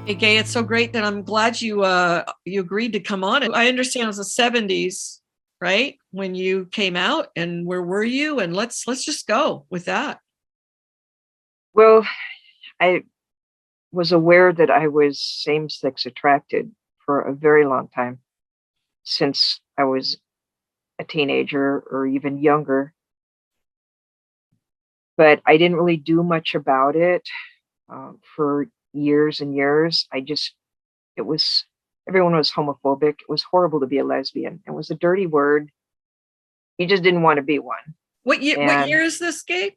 Hey, Gaye, it's so great that I'm glad you agreed to come on. I understand it was the '70s, right? When you came out, and where were you? And let's just go with that. Well, I was aware that I was same-sex attracted for a very long time, since I was a teenager or even younger, but I didn't really do much about it for years and years. It was, everyone was homophobic. It was horrible to be a lesbian. It was a dirty word. You just didn't want to be one. What year And is this, Gaye?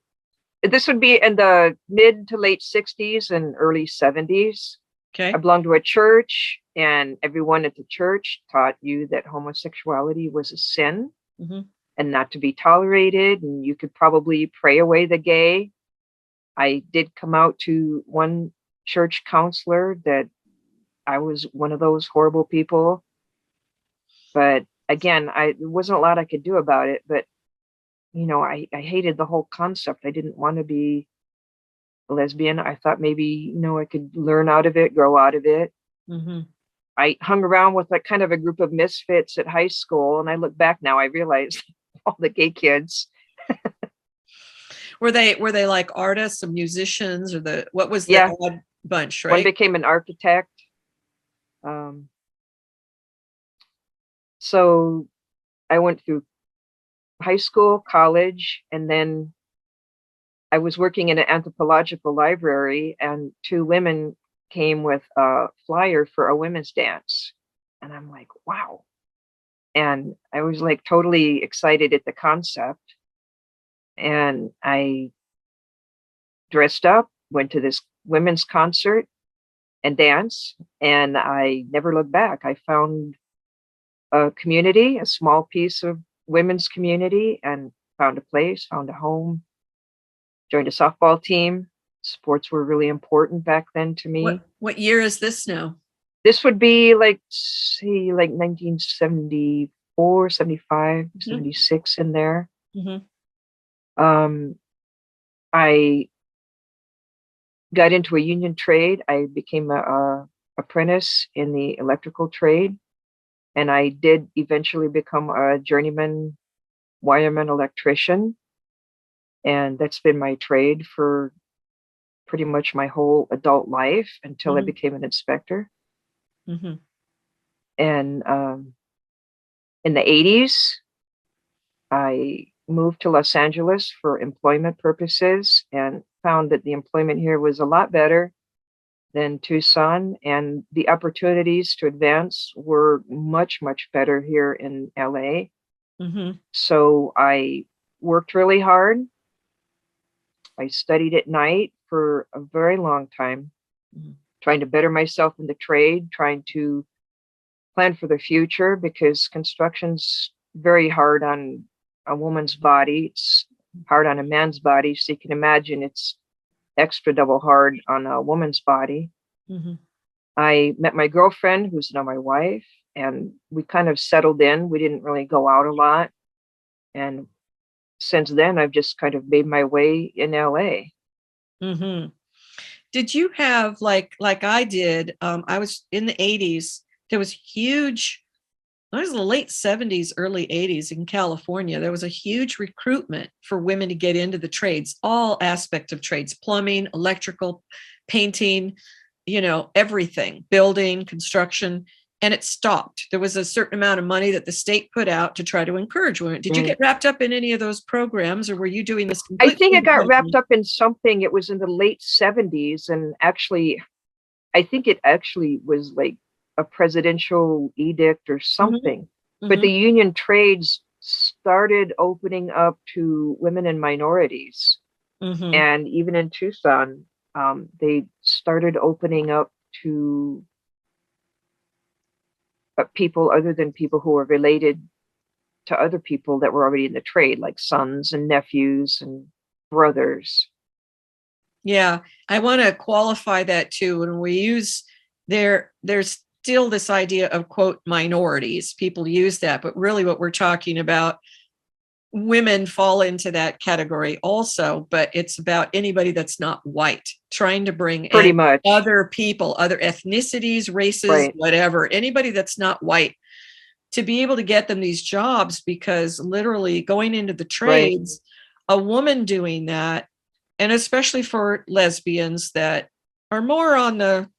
this would be in the mid to late 60s and early 70s. I Okay. belonged to a church, and everyone at the church taught you that homosexuality was a sin Hmm. and not to be tolerated, and you could probably pray away the gay. I did come out to one church counselor that I was one of those horrible people, but again, there wasn't a lot I could do about it. But I hated the whole concept. I didn't want to be a lesbian. I thought maybe I could learn out of it, grow out of it. Hmm. I hung around with like kind of a group of misfits at high school, and I look back now, I realize all the gay kids. Were they like artists or musicians, or the what was the Yeah, odd bunch, one right? became an architect. Um, so I went through high school, college, and then I was working in an anthropological library, and two women came with a flyer for a women's dance. And I'm like, wow. And I was like totally excited at the concept. And I dressed up, went to this women's concert and dance, and I never looked back. I found a community, a small piece of women's community, and found a place, found a home, joined a softball team. Sports were really important back then to me. What year is this now? This would be like, see, like 1974, 75, Hmm. 76 in there. Hmm. Um, I got into a union trade. I became a apprentice in the electrical trade, and I did eventually become a journeyman wireman electrician. And that's been my trade for pretty much my whole adult life until I Hmm. became an inspector. Hmm. And in the 80s, I moved to Los Angeles for employment purposes and found that the employment here was a lot better than Tucson, and the opportunities to advance were much, much better here in LA. Hmm. So I worked really hard. I studied at night for a very long time, trying to better myself in the trade, trying to plan for the future because construction's very hard on a woman's body. It's hard on a man's body. So you can imagine it's extra double hard on a woman's body. Hmm. I met my girlfriend, who's now my wife, and we kind of settled in. We didn't really go out a lot. And since then, I've just kind of made my way in LA. Hmm. Did you have like I did? I was in the '80s. There was huge. It was the late '70s, early '80s in California. There was a huge recruitment for women to get into the trades, all aspects of trades: plumbing, electrical, painting, everything, building, construction. And it stopped. There was a certain amount of money that the state put out to try to encourage women. Did you Right. get wrapped up in any of those programs, or were you doing this I completely think it got wrapped independently? up in something. It was in the late 70s. And actually, I think it actually was like a presidential edict or Hmm. something. But Hmm. the union trades started opening up to women and minorities. Hmm. And even in Tucson, they started opening up to people other than people who are related to other people that were already in the trade, like sons and nephews and brothers. Yeah, I want to qualify that too. When we use there's still this idea of quote minorities. People use that, but really what we're talking about women fall into that category also, but it's about anybody that's not white, trying to bring Pretty in much. other people, other ethnicities, races, Right. whatever, anybody that's not white, to be able to get them these jobs, because literally going into the Right. trades, a woman doing that, and especially for lesbians that are more on the,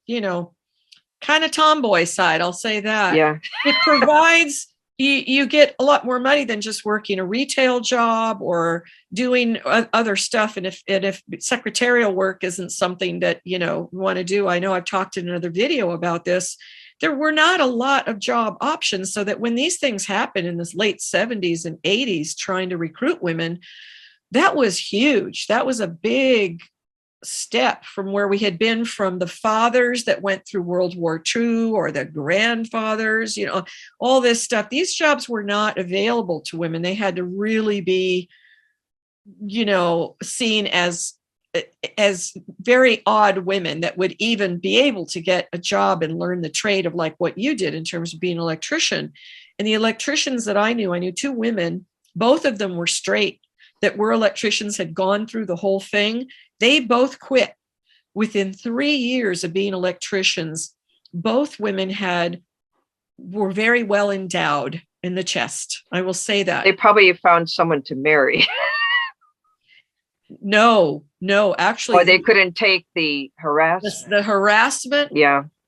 kind of tomboy side, I'll say that. Yeah. It provides you get a lot more money than just working a retail job or doing other stuff. And if secretarial work isn't something that you want to do, I know I've talked in another video about this. There were not a lot of job options, so that when these things happened in the late 70s and 80s, trying to recruit women, that was huge. That was a big step from where we had been from the fathers that went through World War II, or the grandfathers, all this stuff. These jobs were not available to women. They had to really be, seen as very odd women that would even be able to get a job and learn the trade of like what you did in terms of being an electrician. And the electricians that I knew two women, both of them were straight, that were electricians, had gone through the whole thing. They both quit within 3 years of being electricians. Both women were very well endowed in the chest. I will say that. They probably found someone to marry. No, actually. Or they couldn't take the harassment. The harassment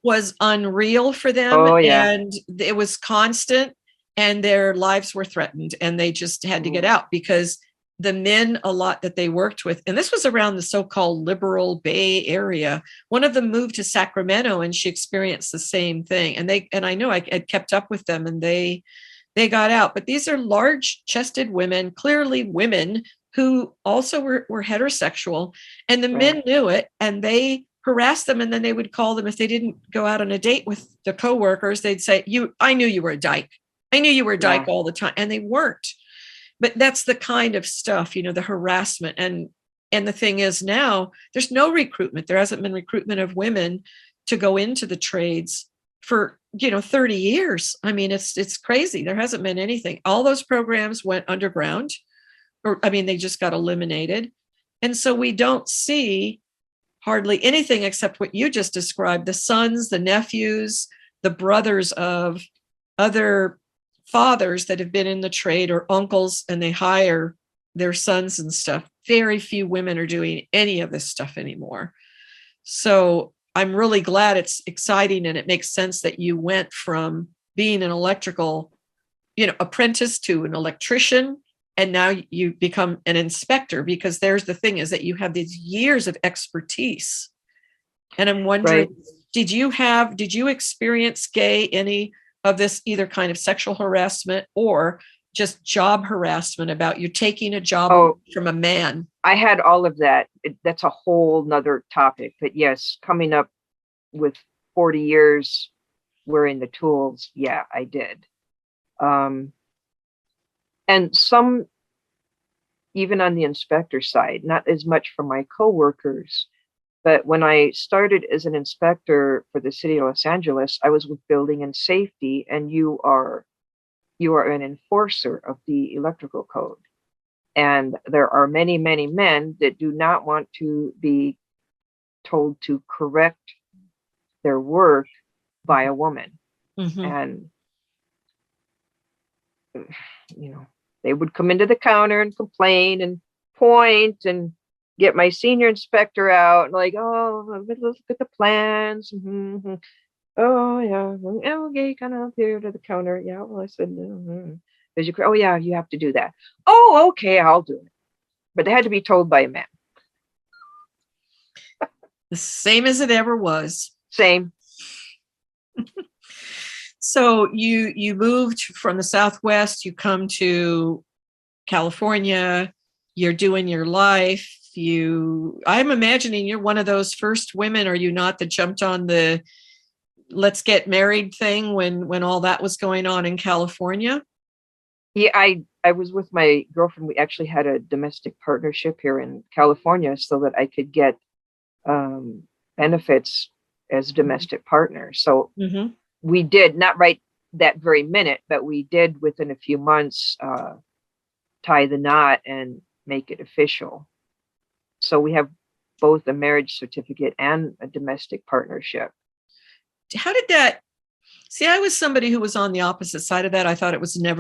was unreal for them. Oh, yeah. And it was constant, and their lives were threatened, and they just had to get out, because the men, a lot that they worked with, and this was around the so-called liberal Bay Area. One of them moved to Sacramento, and she experienced the same thing. And I know I had kept up with them, and they got out. But these are large-chested women, clearly women who also were heterosexual, and the men knew it, and they harassed them. And then they would call them if they didn't go out on a date with the coworkers. They'd say, I knew you were a dyke. I knew you were a dyke all the time. And they weren't. But that's the kind of stuff, the harassment. And the thing is, now there's no recruitment. There hasn't been recruitment of women to go into the trades for 30 years. I mean, it's crazy. There hasn't been anything. All those programs went underground, they just got eliminated. And so we don't see hardly anything except what you just described: the sons, the nephews, the brothers of other fathers that have been in the trade, or uncles, and they hire their sons and stuff. Very few women are doing any of this stuff anymore. So I'm really glad. It's exciting, and it makes sense that you went from being an electrical, apprentice to an electrician, and now you become an inspector, because there's the thing is that you have these years of expertise. And I'm wondering, did you experience, Gaye, any of this, either kind of sexual harassment or just job harassment, about you taking a job from a man? I had all of that. That's a whole nother topic. But yes, coming up with 40 years wearing the tools, yeah, I did. And some, even on the inspector side, not as much from my coworkers, but when I started as an inspector for the city of Los Angeles, I was with building and safety, and you are an enforcer of the electrical code. And there are many, many men that do not want to be told to correct their work by a woman. And, they would come into the counter and complain and point and get my senior inspector out and like, oh, let's look at the plans. Oh, yeah. Okay, kind of up here to the counter. Yeah, well, I said, oh, yeah, you have to do that. Oh, okay, I'll do it. But they had to be told by a man. The same as it ever was. Same. So you moved from the Southwest, you come to California, you're doing your life. I'm imagining you're one of those first women, are you not, that jumped on the let's get married thing when all that was going on in California? Yeah, I was with my girlfriend. We actually had a domestic partnership here in California so that I could get benefits as a domestic partner. So we did, not right that very minute, but we did within a few months tie the knot and make it official. So we have both a marriage certificate and a domestic partnership. How did that? See, I was somebody who was on the opposite side of that. I thought it was not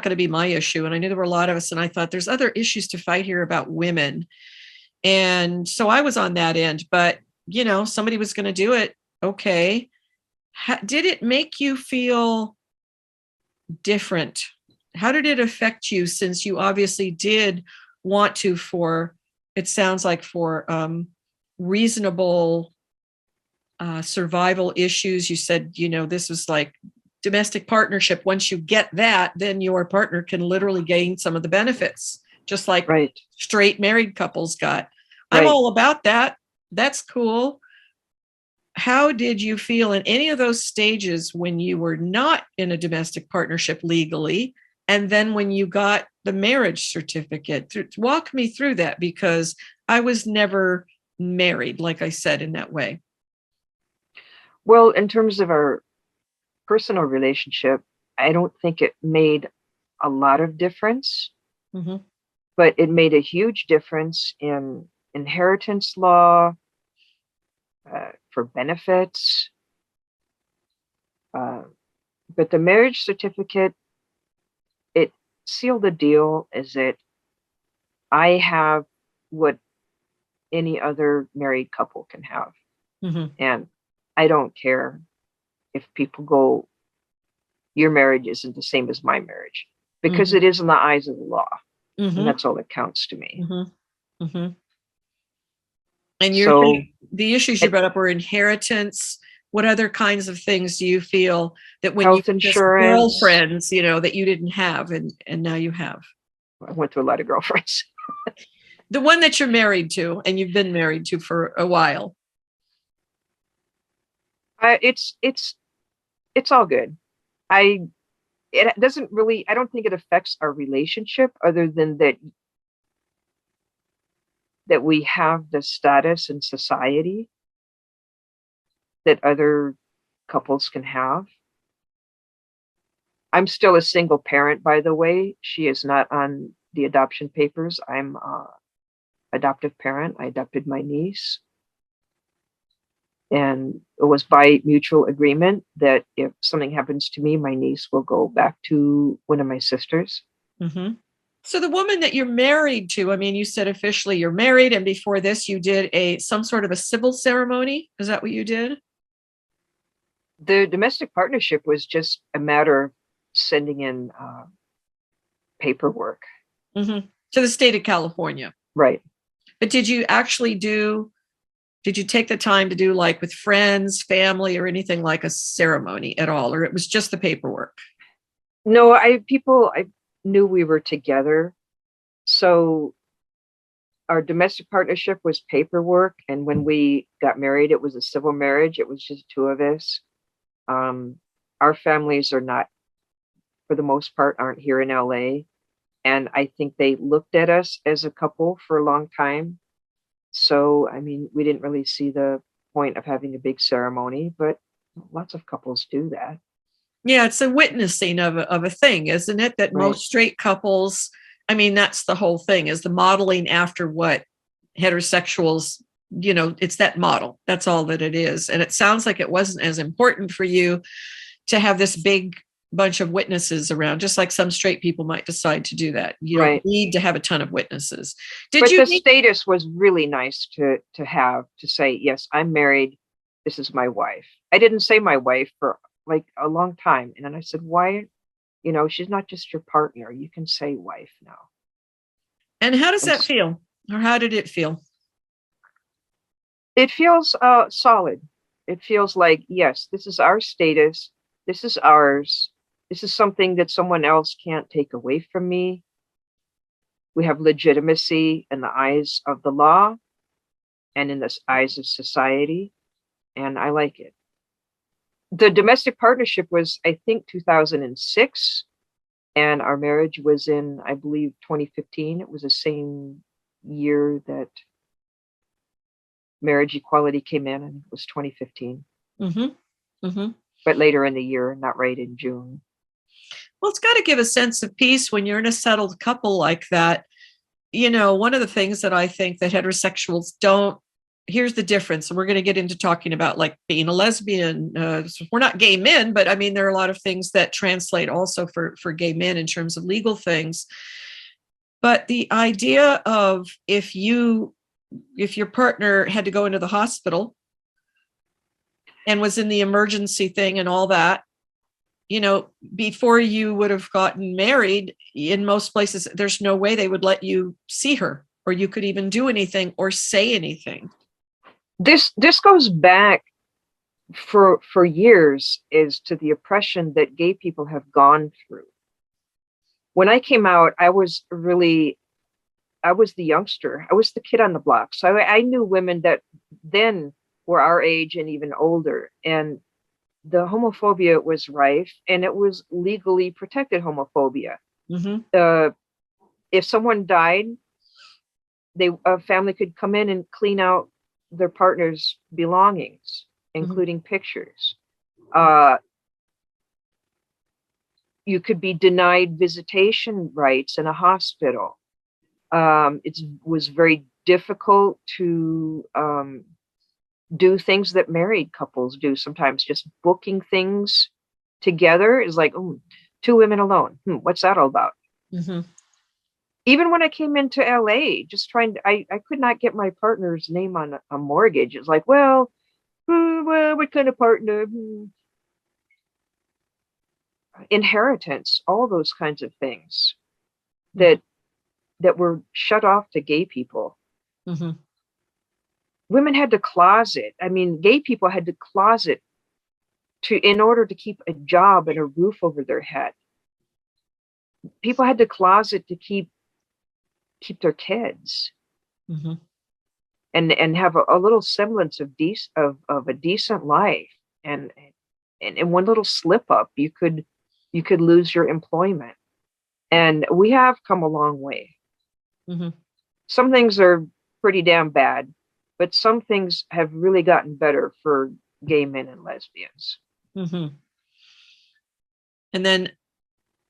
going to be my issue. And I knew there were a lot of us, and I thought there's other issues to fight here about women. And so I was on that end, but somebody was going to do it. Okay. Did it make you feel different? How did it affect you, since you obviously did want to, it sounds like for reasonable survival issues? You said, this was like domestic partnership. Once you get that, then your partner can literally gain some of the benefits, just like straight married couples got. I'm all about that. That's cool. How did you feel in any of those stages when you were not in a domestic partnership legally, and then when you got the marriage certificate? Walk me through that, because I was never married, like I said, in that way. Well, in terms of our personal relationship, I don't think it made a lot of difference, but it made a huge difference in inheritance law, for benefits. But the marriage certificate, it sealed the deal, is that I have what any other married couple can have. And I don't care if people go, your marriage isn't the same as my marriage, because it is in the eyes of the law. And that's all that counts to me. And the issues you brought up were inheritance. What other kinds of things do you feel that when health you insurance, girlfriends, that you didn't have, and now you have? I went through a lot of girlfriends. The one that you're married to, and you've been married to for a while. It's all good. It doesn't really, I don't think it affects our relationship, other than that we have the status in society that other couples can have. I'm still a single parent, by the way. She is not on the adoption papers. I'm an adoptive parent. I adopted my niece. And it was by mutual agreement that if something happens to me, my niece will go back to one of my sisters. So the woman that you're married to, I mean, you said officially you're married, and before this you did some sort of a civil ceremony. Is that what you did? The domestic partnership was just a matter of sending in paperwork. To the state of California. Right. But did you take the time to do, like, with friends, family, or anything like a ceremony at all? Or it was just the paperwork? No, I knew we were together. So our domestic partnership was paperwork. And when we got married, it was a civil marriage. It was just two of us. Our families are not, for the most part, aren't here in LA. And I think they looked at us as a couple for a long time. So, I mean, we didn't really see the point of having a big ceremony, but lots of couples do that. Yeah, it's a witnessing of a thing, isn't it? That most straight couples, I mean, that's the whole thing, is the modeling after what heterosexuals, it's that model. That's all that it is. And it sounds like it wasn't as important for you to have this big bunch of witnesses around, just like some straight people might decide to do that. You don't need to have a ton of witnesses. But the status was really nice to have, to say, yes, I'm married. This is my wife. I didn't say my wife for like a long time. And then I said, why, she's not just your partner. You can say wife now. And how does that feel? Or how did it feel? It feels solid. It feels like, yes, this is our status. This is ours. This is something that someone else can't take away from me. We have legitimacy in the eyes of the law and in the eyes of society. And I like it. The domestic partnership was, I think, 2006. And our marriage was in, I believe, 2015. It was the same year that marriage equality came in, and it was 2015. But later in the year, not right in June. Well, it's got to give a sense of peace when you're in a settled couple like that. One of the things that I think that heterosexuals don't, here's the difference. And we're going to get into talking about like being a lesbian. We're not gay men, but I mean, there are a lot of things that translate also for gay men in terms of legal things. But the idea of if your partner had to go into the hospital and was in the emergency thing and all that, before you would have gotten married, in most places, there's no way they would let you see her or you could even do anything or say anything. This goes back for years is to the oppression that gay people have gone through. When I came out, I was the youngster. I was the kid on the block. So I knew women that then were our age and even older. And the homophobia was rife, and it was legally protected homophobia. Mm-hmm. If someone died, a family could come in and clean out their partner's belongings, including pictures. You could be denied visitation rights in a hospital. It was very difficult to do things that married couples do sometimes. Just booking things together is like, oh, 2 women alone. What's that all about? Mm-hmm. Even when I came into LA, just I could not get my partner's name on a mortgage. It's like, well, what kind of partner? Inheritance, all those kinds of things that were shut off to gay people. Mm-hmm. Women had to closet. I mean, gay people had to closet in order to keep a job and a roof over their head. People had to closet to keep their kids, and have a little semblance of a decent life. And one little slip up, you could lose your employment. And we have come a long way. Some things are pretty damn bad, but some things have really gotten better for gay men and lesbians. And then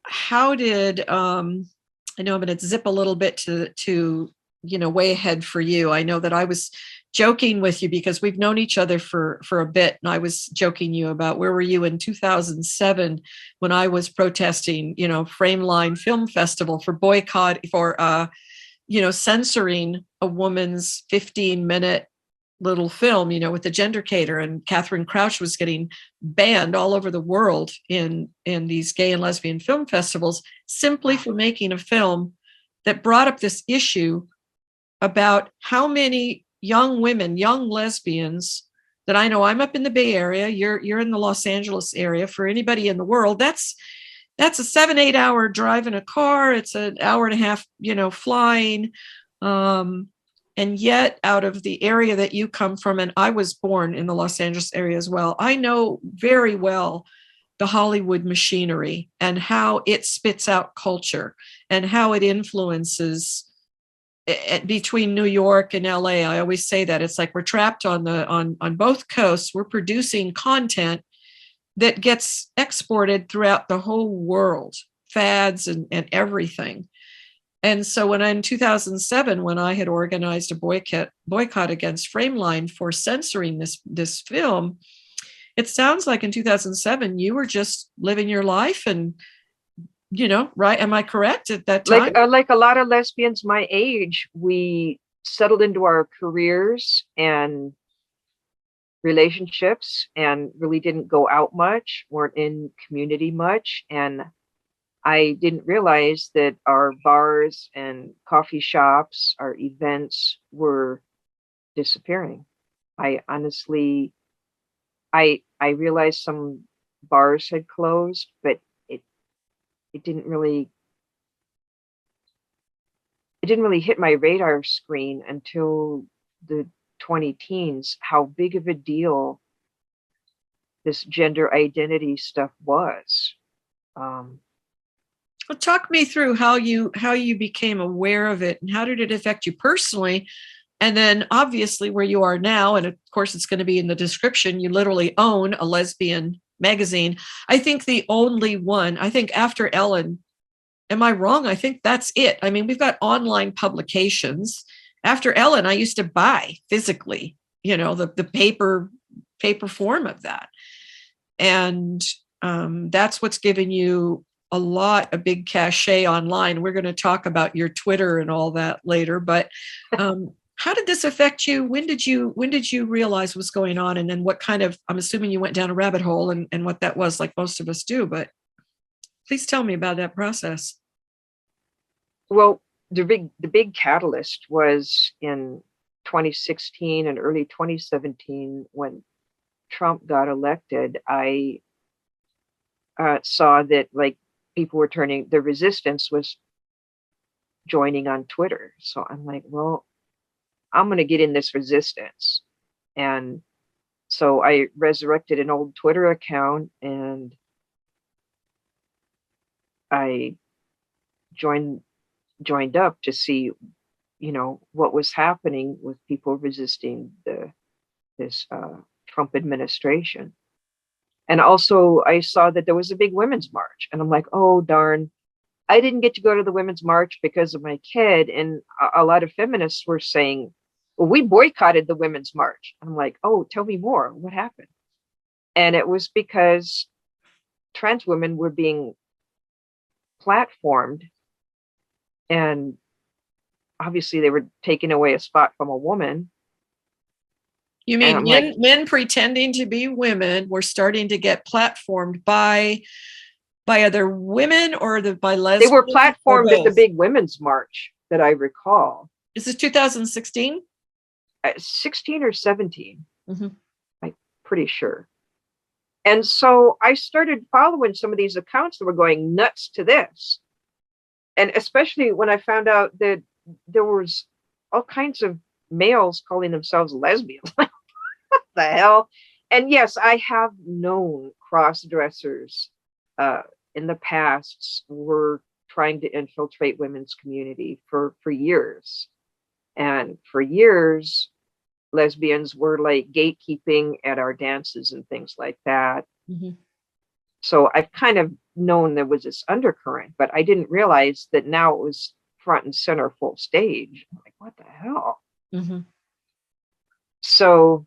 how did, I know I'm going to zip a little bit to way ahead for you. I know that I was joking with you because we've known each other for a bit. And I was joking you about where were you in 2007 when I was protesting, Frameline Film Festival for censoring a woman's 15-minute little film, with the gendercator, and Catherine Crouch was getting banned all over the world in these gay and lesbian film festivals simply for making a film that brought up this issue about how many young women, young lesbians that I know. I'm up in the Bay Area. You're in the Los Angeles area. For anybody in the world, that's a 7-8 hour drive in a car. It's an hour and a half, flying. And yet out of the area that you come from, and I was born in the Los Angeles area as well, I know very well the Hollywood machinery and how it spits out culture and how it influences between New York and LA. I always say that it's like we're trapped on both coasts. We're producing content that gets exported throughout the whole world, fads and everything. And so in 2007, when I had organized a boycott against Frameline for censoring this film, it sounds like in 2007, you were just living your life and, right? Am I correct at that time? Like a lot of lesbians my age, we settled into our careers and relationships and really didn't go out much, weren't in community much. And I didn't realize that our bars and coffee shops, our events were disappearing. I honestly, I realized some bars had closed, but it didn't really hit my radar screen until the 20-teens, how big of a deal this gender identity stuff was. Well, talk me through how you became aware of it and how did it affect you personally? And then obviously where you are now, and of course it's going to be in the description, you literally own a lesbian magazine. I think the only one, I think AfterEllen, am I wrong? I think that's it. I mean, we've got online publications. AfterEllen, I used to buy physically, the paper form of that. And that's what's given you a big cachet online. We're going to talk about your Twitter and all that later, but how did this affect you? When did you realize what's going on? And then what kind of, I'm assuming you went down a rabbit hole and what that was, like most of us do, but please tell me about that process. Well, the big catalyst was in 2016 and early 2017 when Trump got elected. I saw that like people were the resistance was joining on Twitter. So I'm like, well, I'm going to get in this resistance. And so I resurrected an old Twitter account and I joined up to see, what was happening with people resisting this Trump administration. And also I saw that there was a big women's march and I'm like, oh, darn, I didn't get to go to the women's march because of my kid. And a lot of feminists were saying, well, we boycotted the women's march. I'm like, oh, tell me more. What happened? And it was because trans women were being platformed and obviously they were taking away a spot from a woman. You mean men pretending to be women were starting to get platformed by other women or by lesbians? They were platformed at the big women's march that I recall. Is this 2016? 16 or 17. Mm-hmm. I'm pretty sure. And so I started following some of these accounts that were going nuts to this. And especially when I found out that there was all kinds of males calling themselves lesbians. What the hell? And yes, I have known cross-dressers in the past were trying to infiltrate women's community for years. And for years, lesbians were like gatekeeping at our dances and things like that. Mm-hmm. So I've kind of known there was this undercurrent, but I didn't realize that now it was front and center, full stage. I'm like, what the hell? Mm-hmm. So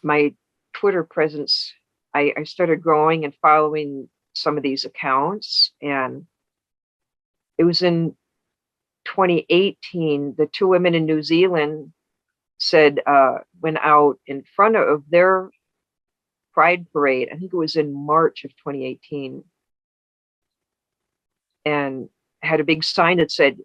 my Twitter presence, I started growing and following some of these accounts. And it was in 2018, the two women in New Zealand went out in front of their Pride parade. I think it was in March of 2018. And had a big sign that said,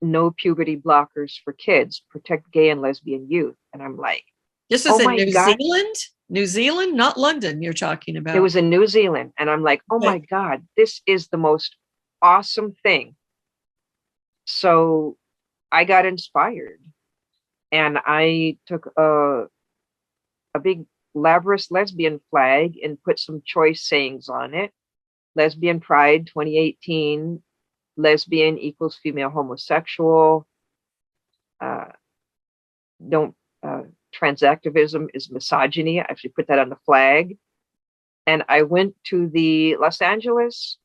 no puberty blockers for kids, protect gay and lesbian youth. And I'm like, this is in New Zealand? New Zealand, not London, you're talking about. It was in New Zealand. And I'm like, oh my God, this is the most awesome thing. So I got inspired and I took a big Labrous lesbian flag and put some choice sayings on it. Lesbian Pride 2018, lesbian equals female homosexual. Transactivism is misogyny. I actually put that on the flag. And I went to the Los Angeles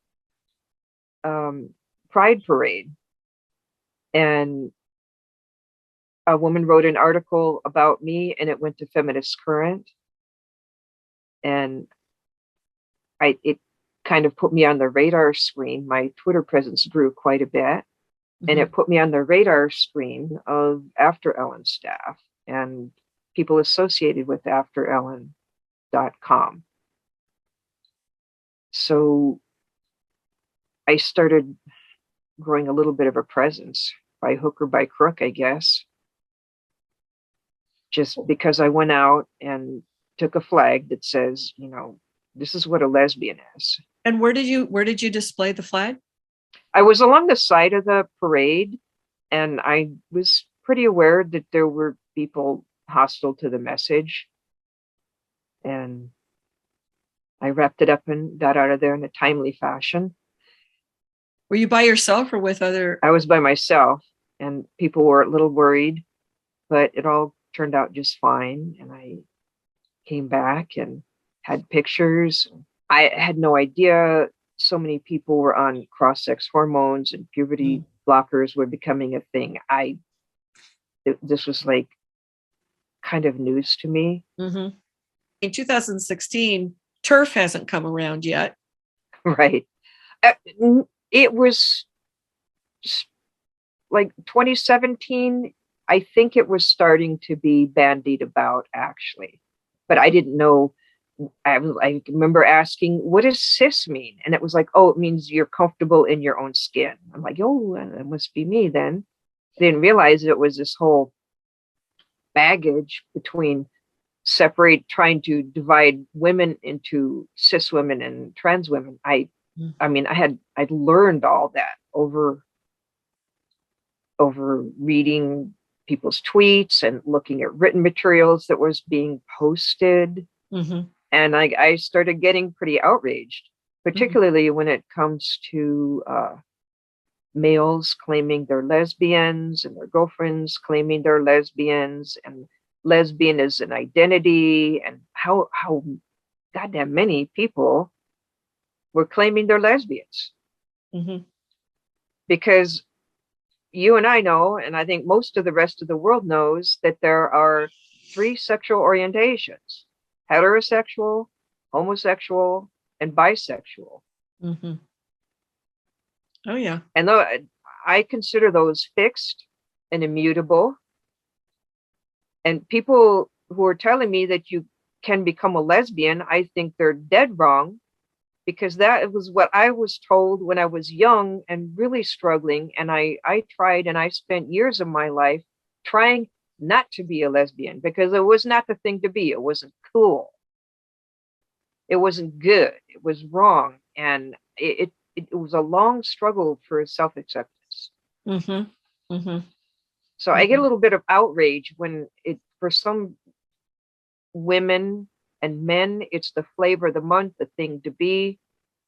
Pride Parade. And a woman wrote an article about me and it went to Feminist Current. And it kind of put me on the radar screen. My Twitter presence grew quite a bit. Mm-hmm. And it put me on the radar screen of AfterEllen staff and people associated with AfterEllen.com. So I started growing a little bit of a presence by hook or by crook, I guess. Just because I went out and took a flag that says, this is what a lesbian is. And where did you display the flag? I was along the side of the parade and I was pretty aware that there were people hostile to the message. And I wrapped it up and got out of there in a timely fashion. Were you by yourself or with other? I was by myself and people were a little worried, but it all turned out just fine. And I came back and had pictures. I had no idea so many people were on cross-sex hormones and puberty blockers were becoming a thing. This was like kind of news to me. Mm-hmm. In 2016, TERF hasn't come around yet. Right. It was like 2017. I think it was starting to be bandied about, actually, but I didn't know. I remember asking, what does cis mean? And it was like, oh, it means you're comfortable in your own skin. I'm like, oh, that must be me then. I didn't realize it was this whole baggage between trying to divide women into cis women and trans women. I mean, I'd learned all that over reading people's tweets and looking at written materials that was being posted. Mm-hmm. And I started getting pretty outraged, particularly when it comes to males claiming they're lesbians and their girlfriends claiming they're lesbians, and lesbian is an identity, and how goddamn many people were claiming they're lesbians. Mm-hmm. Because you and I know, and I think most of the rest of the world knows, that there are 3 sexual orientations: heterosexual, homosexual, and bisexual. Mm-hmm. Oh, yeah. And I consider those fixed and immutable. And people who are telling me that you can become a lesbian, I think they're dead wrong, because that was what I was told when I was young and really struggling. And I tried, and I spent years of my life trying not to be a lesbian, because it was not the thing to be. It wasn't cool. It wasn't good. It was wrong. And it was a long struggle for self-acceptance. Mm-hmm. Mm-hmm. So I get a little bit of outrage when for some women and men, it's the flavor of the month, the thing to be.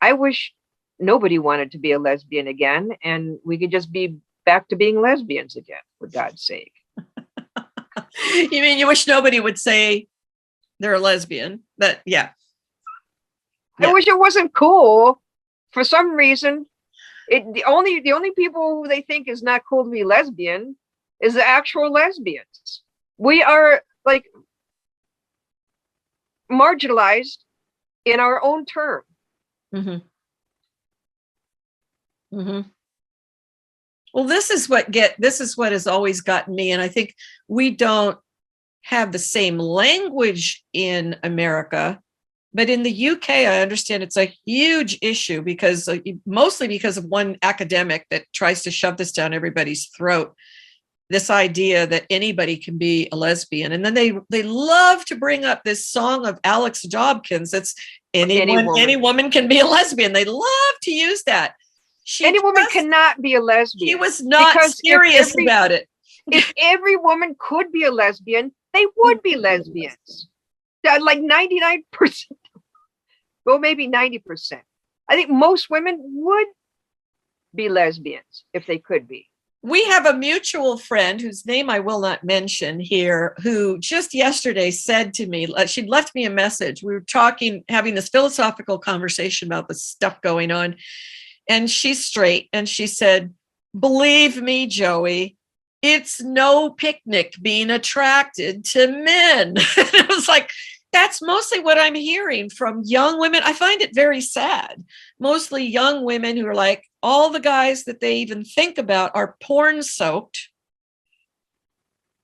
I wish nobody wanted to be a lesbian again, and we could just be back to being lesbians again, for God's sake. You mean you wish nobody would say they're a lesbian? Yeah. I wish it wasn't cool. For some reason, the only people who they think is not cool to be lesbian is the actual lesbians. We are like marginalized in our own term. Mm-hmm. Mm-hmm. Well, this is what has always gotten me. And I think we don't have the same language in America, but in the UK, I understand it's a huge issue mostly because of one academic that tries to shove this down everybody's throat. This idea that anybody can be a lesbian. And then they love to bring up this song of Alex Jobkins. That's any woman can be a lesbian. They love to use that. Any woman cannot be a lesbian. She was not serious about it. If every woman could be a lesbian, they would be lesbians. Like 99%. Well, maybe 90%. I think most women would be lesbians if they could be. We have a mutual friend whose name I will not mention here, who just yesterday said to me, she'd left me a message. We were having this philosophical conversation about the stuff going on. And she's straight. And she said, believe me, Joey, it's no picnic being attracted to men. I was like, that's mostly what I'm hearing from young women. I find it very sad. Mostly young women who are like, all the guys that they even think about are porn soaked.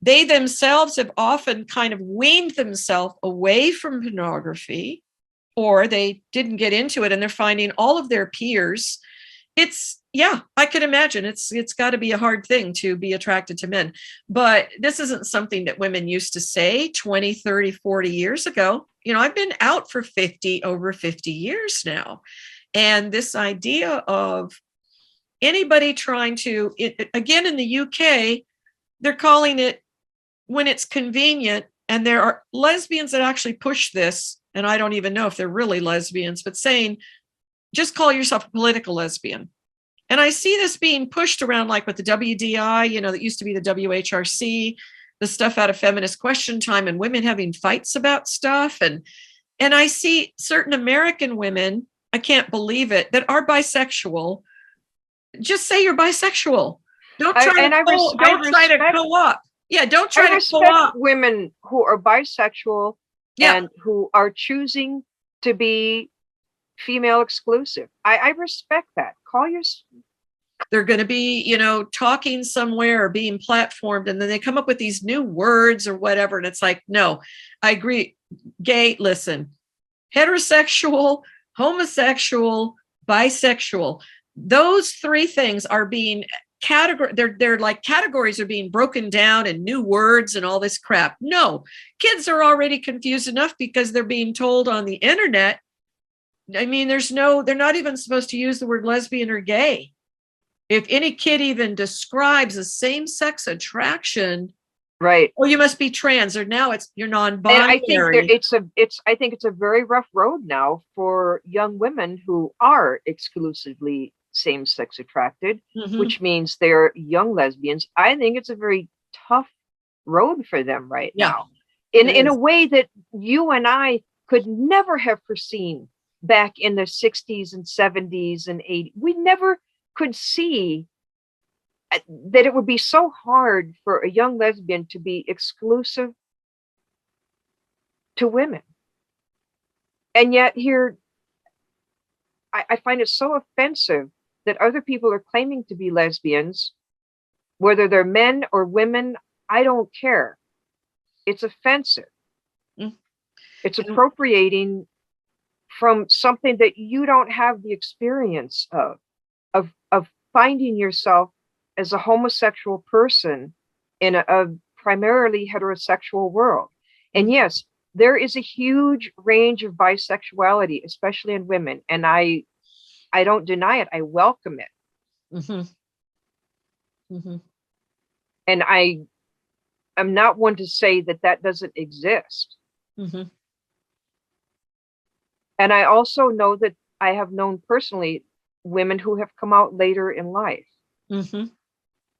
They themselves have often kind of weaned themselves away from pornography, or they didn't get into it, and they're finding all of their peers. I could imagine it's got to be a hard thing to be attracted to men. But this isn't something that women used to say 20, 30, 40 years ago. I've been out for over 50 years now. And this idea of anybody trying to, again, in the UK, they're calling it when it's convenient. And there are lesbians that actually push this. And I don't even know if they're really lesbians, but saying, just call yourself a political lesbian. And I see this being pushed around, like with the WDI, that used to be the WHRC, the stuff out of Feminist Question Time, and women having fights about stuff. And And I see certain American women, I can't believe it, that are bisexual. Just say you're bisexual. Don't try to co-op. Yeah, don't try to co-op. Women who are bisexual Yeah. and who are choosing to be female exclusive. I respect that. They're going to be, you know, talking somewhere or being platformed, and then they come up with these new words or whatever. And it's like, no, I agree. Gay, listen, heterosexual, homosexual, bisexual, those three things are being they're like categories are being broken down and new words and all this crap. No, kids are already confused enough because they're being told on the internet. I mean, they're not even supposed to use the word lesbian or gay. If any kid even describes a same-sex attraction, right? Well, you must be trans, or now you're non-binary. I think it's a very rough road now for young women who are exclusively same-sex attracted, which means they're young lesbians. I think it's a very tough road for them right now, in a way that you and I could never have foreseen back in the 60s and 70s and 80s. We never could see that it would be so hard for a young lesbian to be exclusive to women. And yet here, I find it so offensive that other people are claiming to be lesbians, whether they're men or women, I don't care. It's offensive. It's appropriating from something that you don't have the experience of finding yourself as a homosexual person in a primarily heterosexual world. And yes, there is a huge range of bisexuality, especially in women. And I don't deny it. I welcome it. And I'm not one to say that doesn't exist. And I also know that I have known personally women who have come out later in life.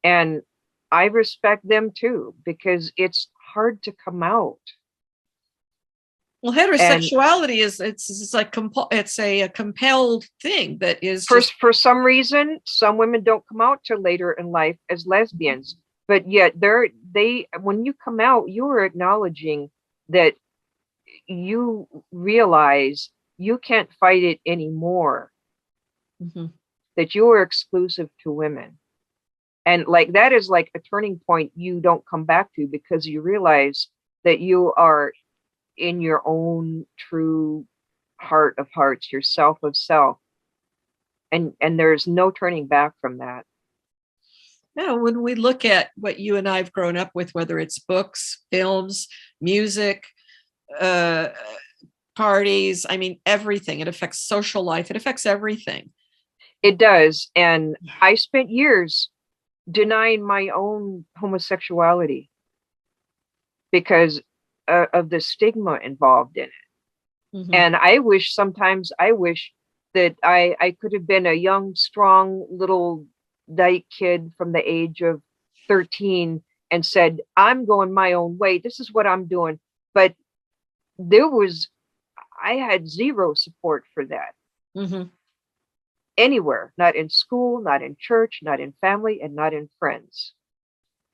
And I respect them too, because it's hard to come out. Well, heterosexuality it's a compelled thing that is for some reason, some women don't come out till later in life as lesbians, but yet when you come out, you are acknowledging that you realize you can't fight it anymore. That you are exclusive to women. And like that is like a turning point you don't come back to, because you realize that you are in your own true heart of hearts, your self of self. And there's no turning back from that. Now, when we look at what you and I've grown up with, whether it's books, films, music, parties, I mean, everything. It affects social life. It affects everything. It does. And I spent years denying my own homosexuality because of the stigma involved in it. And sometimes I wish that I could have been a young, strong little dyke kid from the age of 13 and said, I'm going my own way. This is what I'm doing. But I had zero support for that. Anywhere, not in school, not in church, not in family, and not in friends.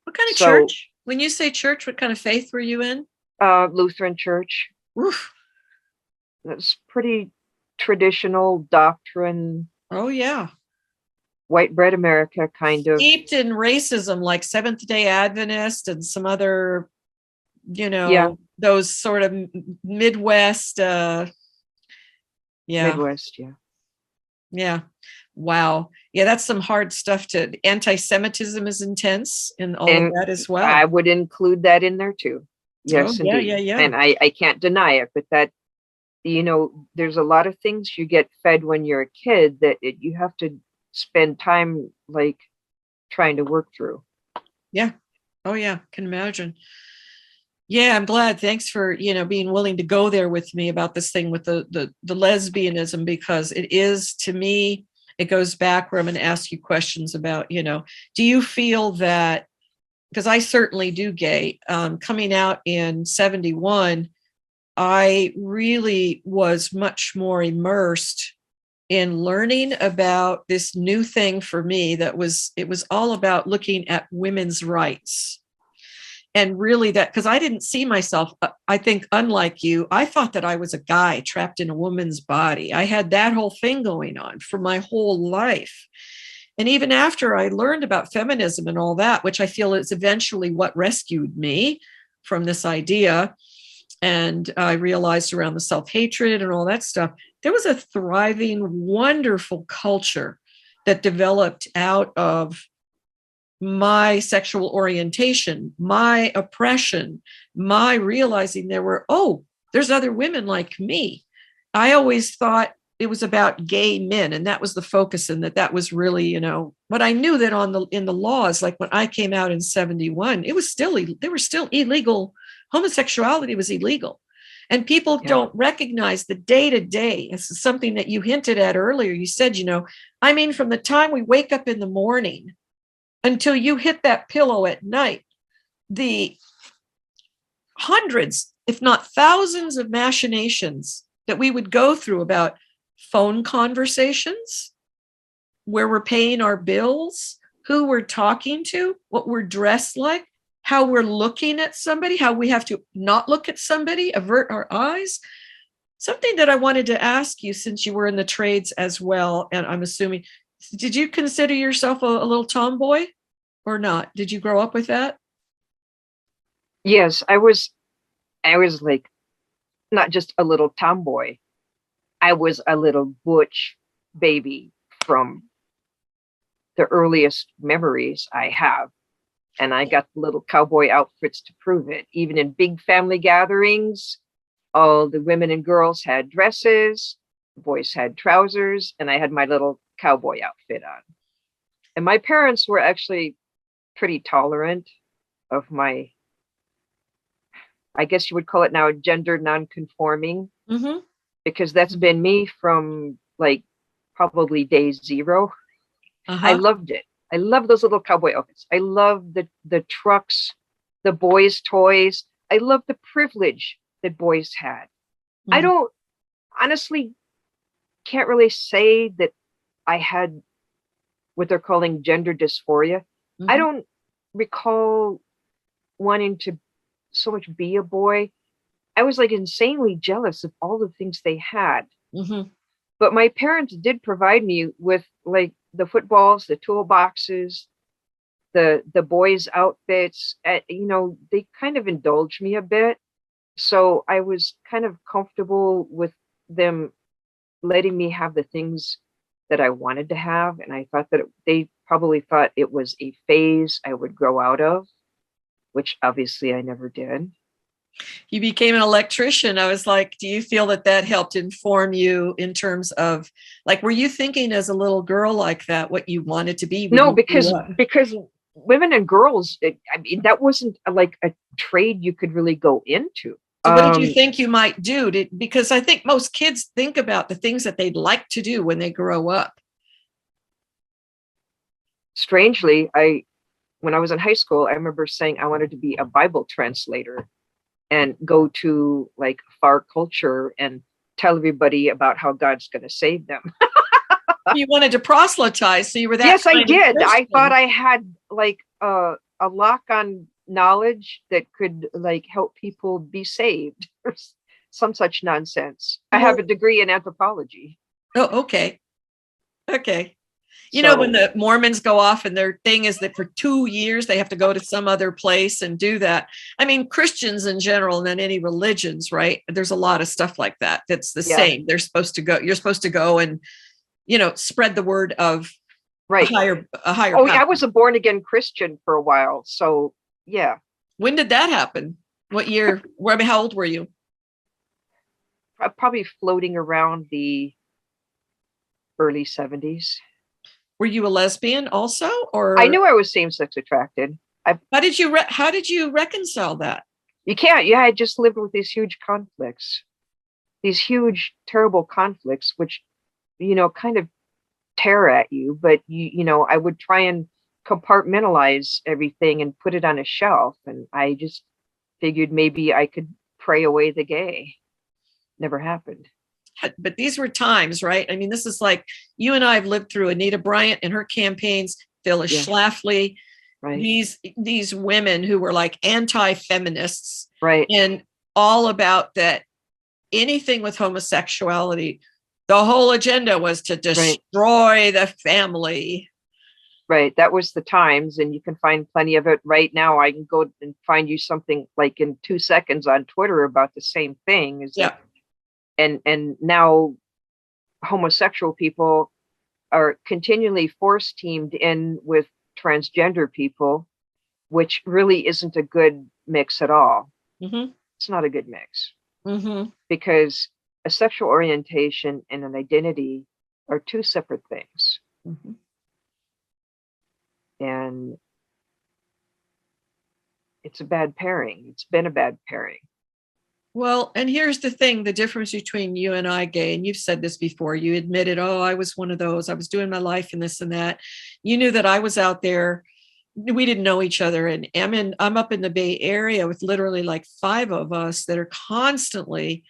What kind of church? When you say church, what kind of faith were you in? Lutheran church. Oof. That's pretty traditional doctrine. Oh, yeah. White bread America, kind of. Steeped in racism, like Seventh-day Adventist and some other, those sort of Midwest. Midwest, yeah. Yeah. Wow. Yeah, that's some hard stuff. Anti-Semitism is intense in all of that as well. I would include that in there too. Yes, indeed. Yeah. And I can't deny it, but that, there's a lot of things you get fed when you're a kid that you have to spend time like trying to work through. Yeah. Oh yeah. Can imagine. Yeah, I'm glad. Thanks for, being willing to go there with me about this thing with the lesbianism, because it is, to me, it goes back where I'm going to ask you questions about, do you feel that, because I certainly do, Gaye, coming out in 71, I really was much more immersed in learning about this new thing for me it was all about looking at women's rights. And really that, because I didn't see myself, I think, unlike you, I thought that I was a guy trapped in a woman's body. I had that whole thing going on for my whole life. And even after I learned about feminism and all that, which I feel is eventually what rescued me from this idea, and I realized around the self-hatred and all that stuff, there was a thriving, wonderful culture that developed out of my sexual orientation, my oppression, my realizing there's other women like me. I always thought it was about gay men, and that was the focus, and that was really, but I knew that in the laws, like when I came out in 71, they were still illegal. Homosexuality was illegal. And people don't recognize the day to day. This is something that you hinted at earlier. You said, from the time we wake up in the morning until you hit that pillow at night, the hundreds, if not thousands of machinations that we would go through about phone conversations, where we're paying our bills, who we're talking to, what we're dressed like, how we're looking at somebody, how we have to not look at somebody, avert our eyes. Something that I wanted to ask you, since you were in the trades as well, and I'm assuming, did you consider yourself a little tomboy or not? Did you grow up with that? Yes, I was like not just a little tomboy. I was a little butch baby from the earliest memories I have. And I got little cowboy outfits to prove it. Even in big family gatherings, all the women and girls had dresses, the boys had trousers, and I had my little cowboy outfit on. And my parents were actually pretty tolerant of my, I guess you would call it now, gender non-conforming, because that's been me from like probably day zero. I loved it. I love those little cowboy outfits. I love the trucks, the boys' toys. I love the privilege that boys had. I don't honestly can't really say that I had what they're calling gender dysphoria. I don't recall wanting to so much be a boy. I was like insanely jealous of all the things they had. But my parents did provide me with like the footballs, the toolboxes, the boys' outfits. They kind of indulged me a bit. So I was kind of comfortable with them letting me have the things that I wanted to have. And I thought that they probably thought it was a phase I would grow out of, which obviously I never did. You became an electrician. I was like, do you feel that helped inform you in terms of, like, were you thinking as a little girl like that, what you wanted to be? No, because women and girls, that wasn't like a trade you could really go into. So what did you think you might do? Because I think most kids think about the things that they'd like to do when they grow up. Strangely, when I was in high school, I remember saying I wanted to be a Bible translator and go to like far culture and tell everybody about how God's going to save them. You wanted to proselytize, so you were that. Yes, I did. I thought I had like a lock on knowledge that could like help people be saved or some such nonsense. I have a degree in anthropology. Oh, okay. You know, when the Mormons go off and their thing is that for 2 years they have to go to some other place and do that. I mean, Christians in general, and then any religions, right? There's a lot of stuff like that. That's the same. They're supposed to go. You're supposed to go and, spread the word of a higher. Oh, I was a born again Christian for a while. So yeah. When did that happen? What year? How old were you? Probably floating around the early 70s. Were you a lesbian also, or? I knew I was same-sex attracted. How did you reconcile that? You can't. Yeah, I just lived with these huge conflicts, these huge, terrible conflicts, which, kind of tear at you. But I would try and compartmentalize everything and put it on a shelf. And I just figured maybe I could pray away the gay. Never happened. But these were times, right? I mean, this is like you and I have lived through Anita Bryant and her campaigns, Phyllis Schlafly, right. these women who were like anti-feminists, right, and all about that anything with homosexuality, the whole agenda was to destroy the family. Right. That was the times, and you can find plenty of it right now. I can go and find you something like in 2 seconds on Twitter about the same thing. And now homosexual people are continually force teamed in with transgender people, which really isn't a good mix at all. Mm-hmm. It's not a good mix. Mm-hmm. Because a sexual orientation and an identity are two separate things. Mm-hmm. And it's a bad pairing. It's been a bad pairing. Well, and here's the thing, the difference between you and I, Gaye, and you've said this before, you admitted, oh, I was one of those, I was doing my life and this and that. You knew that I was out there. We didn't know each other. And I'm up in the Bay Area with literally like 5 of us that are constantly,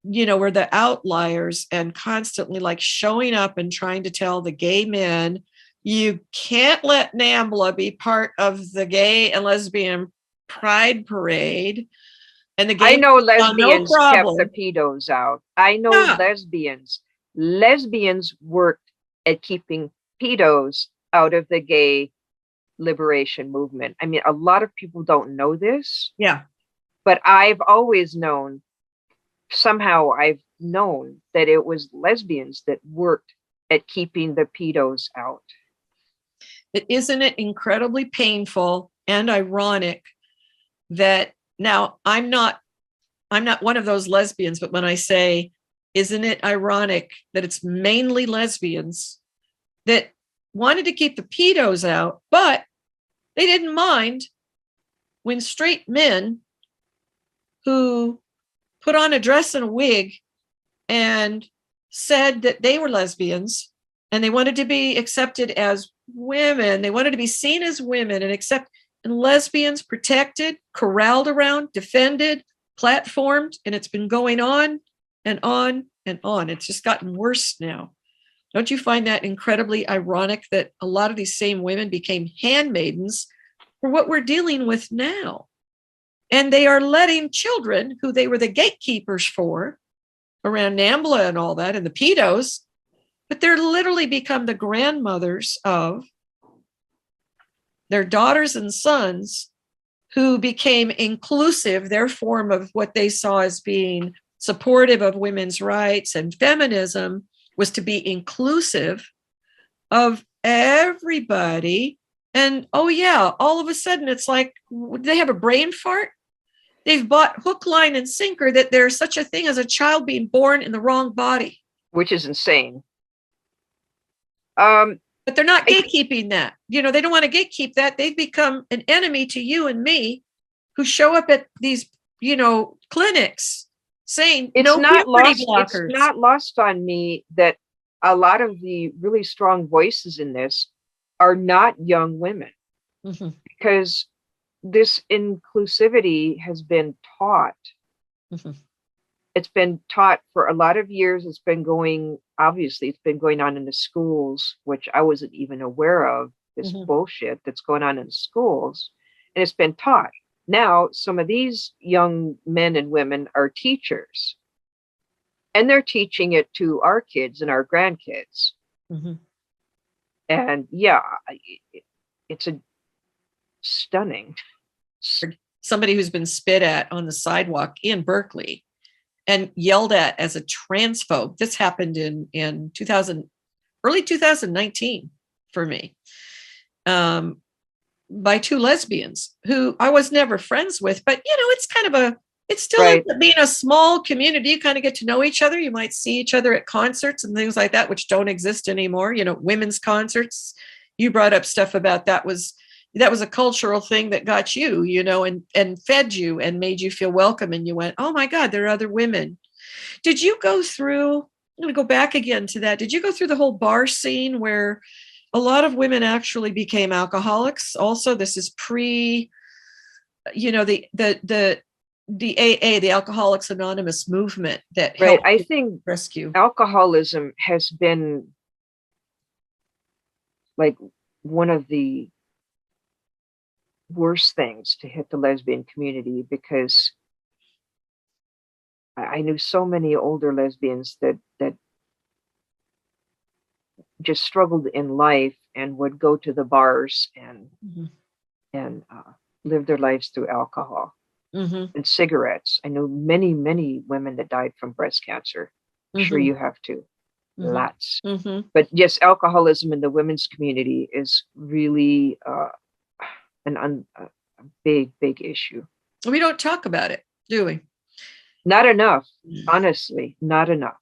we're the outliers and constantly like showing up and trying to tell the gay men, you can't let NAMBLA be part of the gay and lesbian pride parade. And the gay I know lesbians no kept the pedos out. I know lesbians. Lesbians worked at keeping pedos out of the gay liberation movement. I mean, a lot of people don't know this. Yeah. But I've always known, somehow I've known that it was lesbians that worked at keeping the pedos out. Isn't it incredibly painful and ironic that now I'm not one of those lesbians, but when I say, isn't it ironic that it's mainly lesbians that wanted to keep the pedos out, but they didn't mind when straight men who put on a dress and a wig and said that they were lesbians and they wanted to be accepted as women. They wanted to be seen as women and lesbians protected, corralled around, defended, platformed, and it's been going on and on and on. It's just gotten worse now. Don't you find that incredibly ironic that a lot of these same women became handmaidens for what we're dealing with now? And they are letting children who they were the gatekeepers for around NAMBLA and all that and the pedos, but they're literally become the grandmothers of their daughters and sons who became inclusive, their form of what they saw as being supportive of women's rights and feminism was to be inclusive of everybody. And oh yeah, all of a sudden it's like they have a brain fart. They've bought hook, line, and sinker that there's such a thing as a child being born in the wrong body. Which is insane. But they're not gatekeeping that. They don't want to gatekeep that. They've become an enemy to you and me who show up at these, clinics saying it's not lost on me that a lot of the really strong voices in this are not young women. Mm-hmm. Because this inclusivity has been taught. Mm-hmm. It's been taught for a lot of years. It's been going on in the schools, which I wasn't even aware of, this bullshit that's going on in the schools. And it's been taught. Now, some of these young men and women are teachers. And they're teaching it to our kids and our grandkids. Mm-hmm. And yeah, it's a stunning. Somebody who's been spit at on the sidewalk in Berkeley and yelled at as a transphobe. This happened in early 2019 for me, by 2 lesbians who I was never friends with, but it's kind of it's still being a small community. You kind of get to know each other. You might see each other at concerts and things like that, which don't exist anymore. Women's concerts. You brought up stuff about that was a cultural thing that got you, and fed you and made you feel welcome. And you went, oh my God, there are other women. Did you go through, I'm going to go back again to that. Did you go through the whole bar scene where a lot of women actually became alcoholics? Also, this is pre, the the AA, the Alcoholics Anonymous movement that Right. helped I think rescue. alcoholism has been like one of the worst things to hit the lesbian community, because I knew so many older lesbians that just struggled in life and would go to the bars and live their lives through alcohol and cigarettes. I know many women that died from breast cancer. I'm sure you have too. Lots. But yes, alcoholism in the women's community is really a big issue. We don't talk about it, do we? Not enough. Honestly, not enough.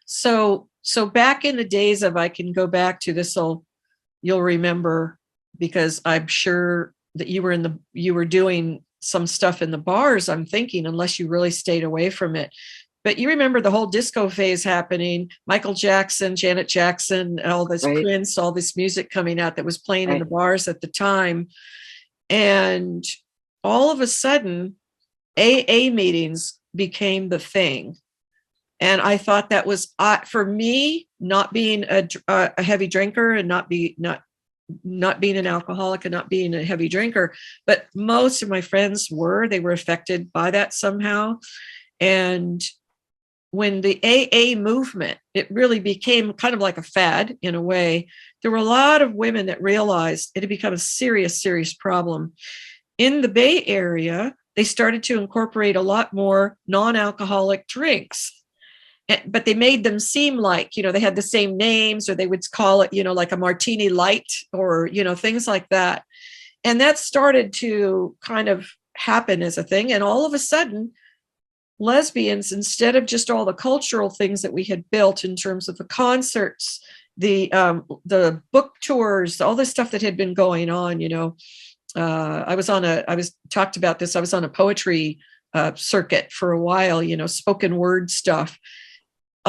So back in the days of, I can go back to this, you'll remember, because I'm sure that you were doing some stuff in the bars, I'm thinking, unless you really stayed away from it. But you remember the whole disco phase happening, Michael Jackson, Janet Jackson, all this Prince, all this music coming out that was playing in the bars at the time. And all of a sudden, AA meetings became the thing. And I thought that was, for me, not being a heavy drinker and not being an alcoholic and not being a heavy drinker, but most of my friends they were affected by that somehow. And when the AA movement, it really became kind of like a fad in a way, there were a lot of women that realized it had become a serious problem. In the Bay Area, they started to incorporate a lot more non-alcoholic drinks. But they made them seem like, they had the same names, or they would call it, like a martini light, or, things like that. And that started to kind of happen as a thing. And all of a sudden, lesbians, instead of just all the cultural things that we had built in terms of the concerts, the book tours, all this stuff that had been going on, I was on a poetry circuit for a while, spoken word stuff.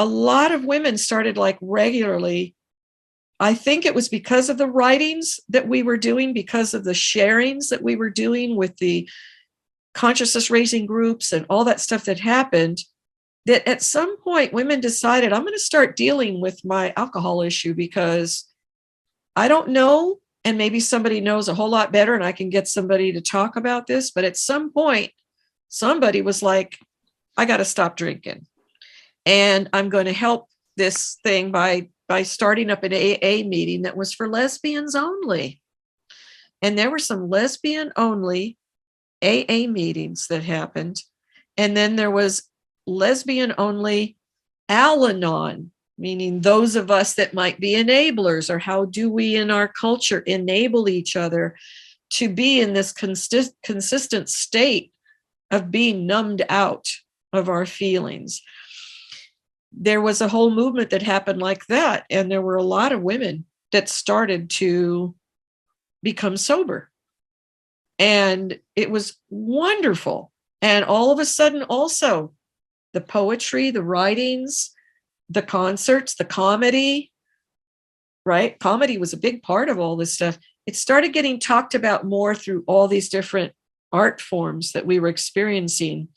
A lot of women started like regularly. I think it was because of the writings that we were doing, because of the sharings that we were doing with the consciousness raising groups and all that stuff that happened, that at some point women decided, I'm going to start dealing with my alcohol issue, because I don't know, and maybe somebody knows a whole lot better and I can get somebody to talk about this. But at some point, somebody was like, I got to stop drinking. And I'm going to help this thing by starting up an AA meeting that was for lesbians only. And there were some lesbian only AA meetings that happened. And then there was lesbian only Al-Anon, meaning those of us that might be enablers, or how do we in our culture enable each other to be in this consistent state of being numbed out of our feelings. There was a whole movement that happened like that. And there were a lot of women that started to become sober. And it was wonderful. And all of a sudden, also, the poetry, the writings, the concerts, the comedy, right? Comedy was a big part of all this stuff. It started getting talked about more through all these different art forms that we were experiencing.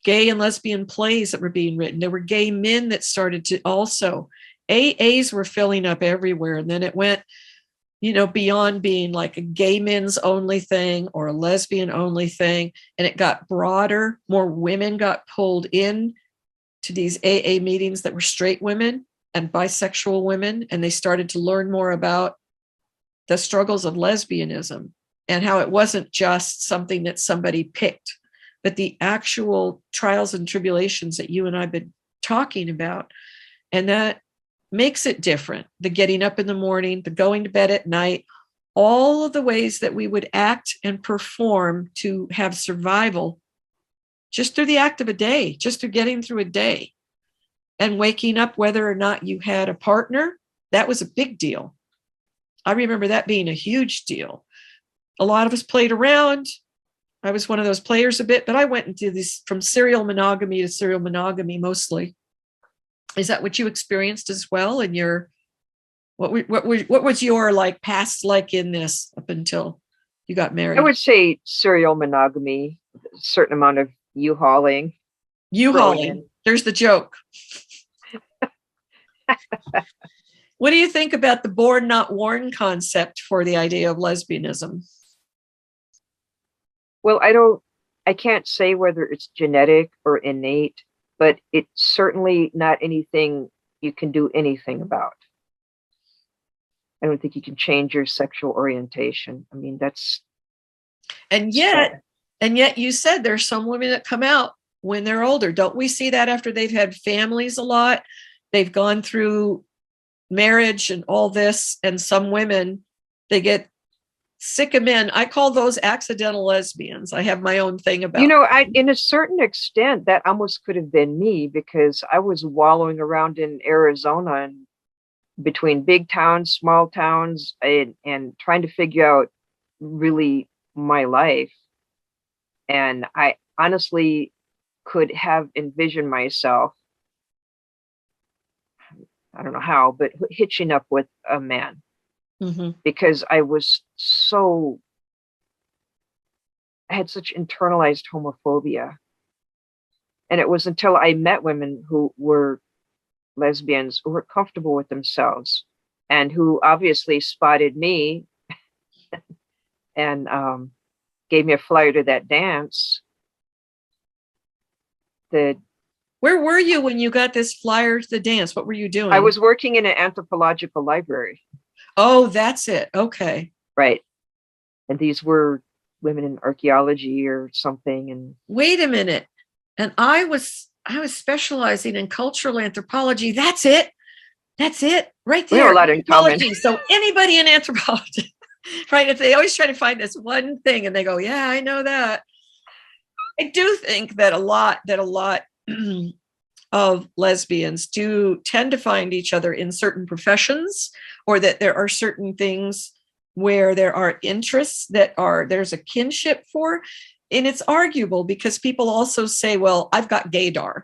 Gay and lesbian plays that were being written. There were gay men that started to also. AAs were filling up everywhere. And then it went, beyond being like a gay men's only thing or a lesbian only thing. And it got broader. More women got pulled in to these AA meetings that were straight women and bisexual women. And they started to learn more about the struggles of lesbianism and how it wasn't just something that somebody picked, but the actual trials and tribulations that you and I've been talking about. And that makes it different. The getting up in the morning, the going to bed at night, all of the ways that we would act and perform to have survival just through the act of a day, just through getting through a day. And waking up, whether or not you had a partner, that was a big deal. I remember that being a huge deal. A lot of us played around. I was one of those players a bit, but I went into this from serial monogamy to serial monogamy mostly. Is that what you experienced as well? And what was your like past like in this up until you got married? I would say serial monogamy, a certain amount of U-hauling, throwing U-hauling. in. There's the joke. What do you think about the born not worn concept for the idea of lesbianism? Well, I can't say whether it's genetic or innate, but it's certainly not anything you can do anything about. I don't think you can change your sexual orientation. I mean, and yet you said there's some women that come out when they're older. Don't we see that after they've had families a lot? They've gone through marriage and all this, and some women, they get sick of men. I call those accidental lesbians. I have my own thing about in a certain extent, that almost could have been me, because I was wallowing around in Arizona and between big towns, small towns, and trying to figure out really my life. And I honestly could have envisioned myself, I don't know how, but hitching up with a man, because I had such internalized homophobia. And it was until I met women who were lesbians, who were comfortable with themselves and who obviously spotted me and gave me a flyer to that dance. Where were you when you got this flyer to the dance? What were you doing? I was working in an anthropological library. Oh, that's it. Okay. Right. And these were women in archaeology or something. And wait a minute. And I was specializing in cultural anthropology. That's it. Right there. We have a lot in common. So anybody in anthropology, right? If they always try to find this one thing and they go, yeah, I know that. I do think that a lot of lesbians do tend to find each other in certain professions, or that there are certain things where there are interests there's a kinship for. And it's arguable because people also say, well, I've got gaydar.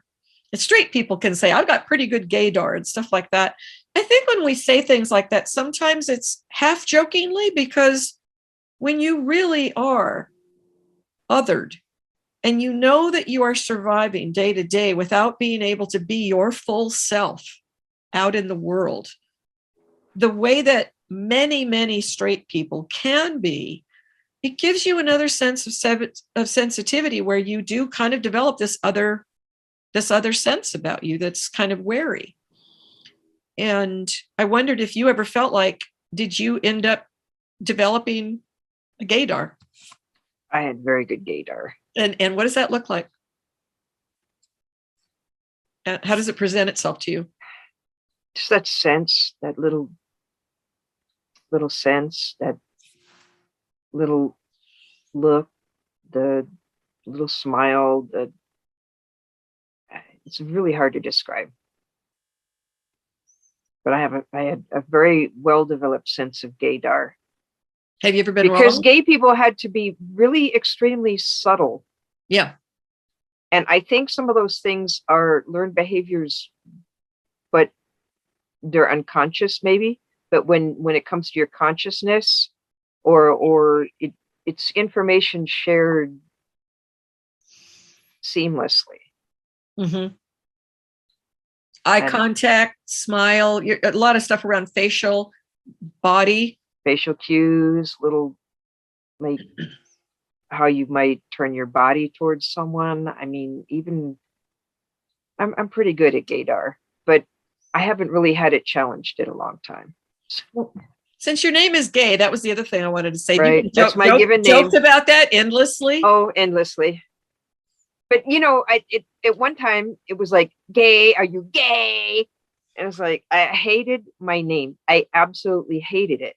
And straight people can say, I've got pretty good gaydar and stuff like that. I think when we say things like that, sometimes it's half jokingly, because when you really are othered and you know that you are surviving day to day without being able to be your full self out in the world, the way that many, many straight people can be, it gives you another sense of sensitivity, where you do kind of develop this other sense about you that's kind of wary. And I wondered if you ever felt like, did you end up developing a gaydar? I had very good gaydar. And what does that look like? How does it present itself to you? Just that sense, that little sense, that little look, the little smile, it's really hard to describe. But I had a very well-developed sense of gaydar. Have you ever been because wrong? Gay people had to be really extremely subtle. Yeah. And I think some of those things are learned behaviors, but they're unconscious maybe. But when it comes to your consciousness, or it's information shared seamlessly. Mm-hmm. Eye contact, smile, a lot of stuff around facial, body. Facial cues, little, like how you might turn your body towards someone. I mean, even I'm pretty good at gaydar, but I haven't really had it challenged in a long time. Since your name is Gaye, that was the other thing I wanted to say. Right. That's my given name. Joked about that endlessly. Oh, endlessly. But at one time it was like, Gaye, are you gay? And it was like, I hated my name. I absolutely hated it.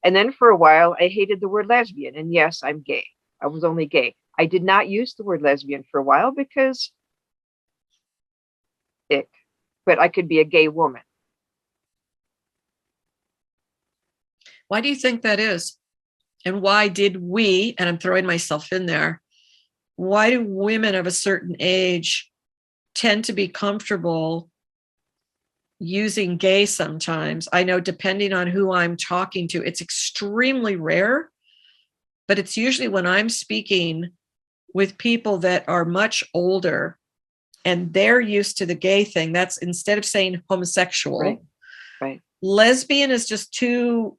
And then for a while I hated the word lesbian. And yes, I'm gay. I was only gay. I did not use the word lesbian for a while because but I could be a gay woman. Why do you think that is? And why did we, and I'm throwing myself in there, why do women of a certain age tend to be comfortable using gay sometimes? I know, depending on who I'm talking to, it's extremely rare, but it's usually when I'm speaking with people that are much older and they're used to the gay thing. That's instead of saying homosexual, right. Lesbian is just too,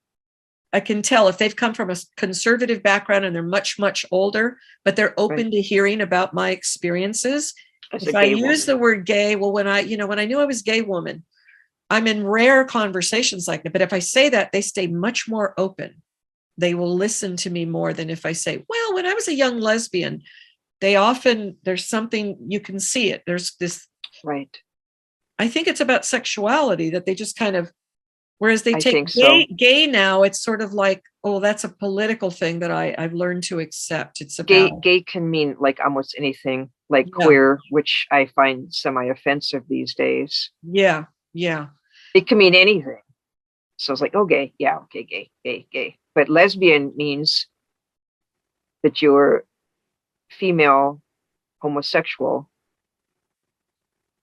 I can tell if they've come from a conservative background and they're much, much older, but they're open to hearing about my experiences. As If a I gay use woman. the word gay, well, when I knew I was a gay woman, I'm in rare conversations like that. But if I say that, they stay much more open. They will listen to me more than if I say, well, when I was a young lesbian, there's something, you can see it. There's this, Right. I think it's about sexuality that they just kind of, whereas they I take think so. gay now, it's sort of like, oh, that's a political thing that I've learned to accept. It's about, Gay can mean like almost anything, like yeah, queer, which I find semi-offensive these days. yeah, yeah, It can mean anything. So it's like, oh, gay. Yeah, okay, gay. But lesbian means that you're female, homosexual,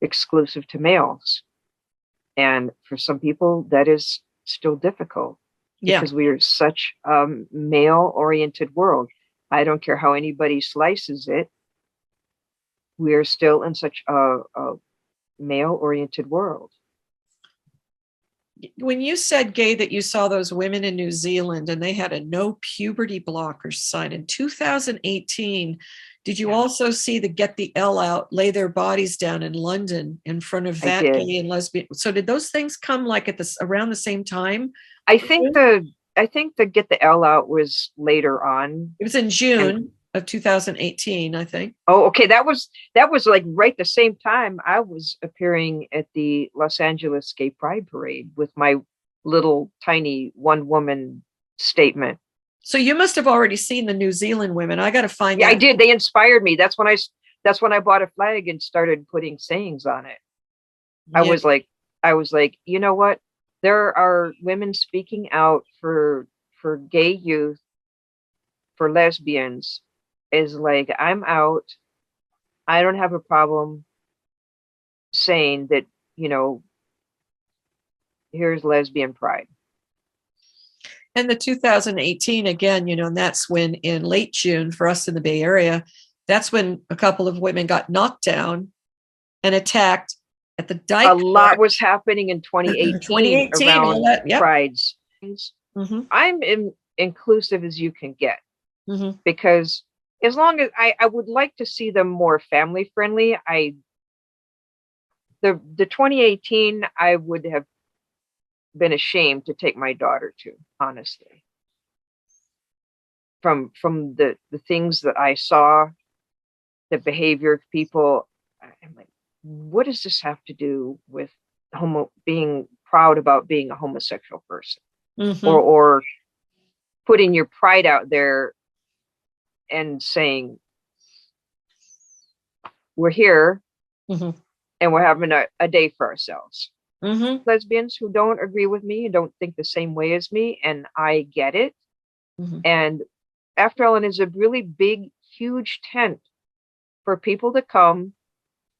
exclusive to males. And for some people, that is still difficult yeah. because we are such a male-oriented world. I don't care how anybody slices it. We are still in such a male-oriented world. When you said, Gay, that you saw those women in New Zealand and they had a no puberty blockers sign in 2018, did you also see the Get the L Out, lay their bodies down in London in front of I that did. gay and lesbian? So did those things come like at this around the same time? I think the Get the L Out was later on. It was in And June of 2018, I think. oh, okay, that was like right the same time I was appearing at the Los Angeles Gay Pride Parade with my little tiny one woman statement. So you must have already seen the New Zealand women. I got to find Yeah, I that. did. They inspired me. That's when I bought a flag and started putting sayings on it. Yeah. I was like, you know what? There are women speaking out for gay youth, for lesbians. Is like, I'm out. I don't have a problem saying that, here's lesbian pride. And the 2018 again, and that's when in late June for us in the Bay Area, that's when a couple of women got knocked down and attacked at the Dyke A lot Park. was happening in 2018, 2018 around yep. prides. Mm-hmm. I'm inclusive as you can get, mm-hmm. because as long as I would like to see them more family friendly. The 2018, I would have been ashamed to take my daughter to, honestly, from the things that I saw, the behavior of people. I'm like, what does this have to do with being proud about being a homosexual person, Mm-hmm. or putting your pride out there and saying, we're here, mm-hmm. and we're having a day for ourselves. Mm-hmm. Lesbians who don't agree with me and don't think the same way as me, and I get it. Mm-hmm. And AfterEllen is a really big, huge tent for people to come,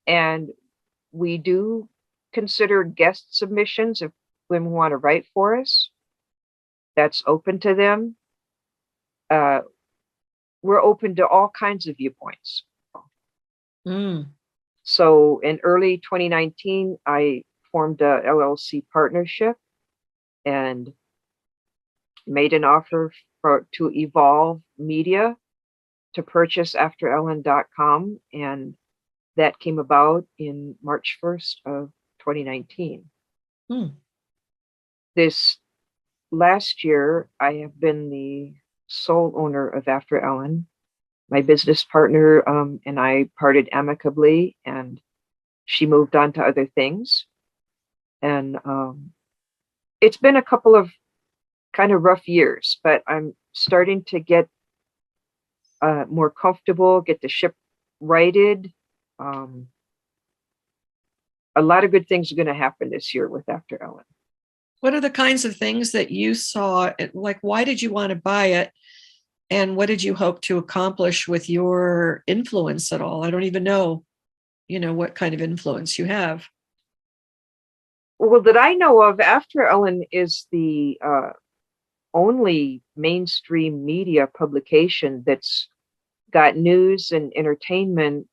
and we do consider guest submissions if women want to write for us. That's open to them. We're open to all kinds of viewpoints. Mm. So in early 2019, I formed a LLC partnership and made an offer to Evolve Media to purchase AfterEllen.com, and that came about in March 1st of 2019. Mm. This last year, I have been the sole owner of AfterEllen. My business partner and I parted amicably, and she moved on to other things. And it's been a couple of kind of rough years, but I'm starting to get more comfortable, get the ship righted. A lot of good things are going to happen this year with AfterEllen. What are the kinds of things that you saw? Like, why did you want to buy it? And what did you hope to accomplish with your influence at all? I don't even know, what kind of influence you have. Well, that I know of, AfterEllen is the only mainstream media publication that's got news and entertainment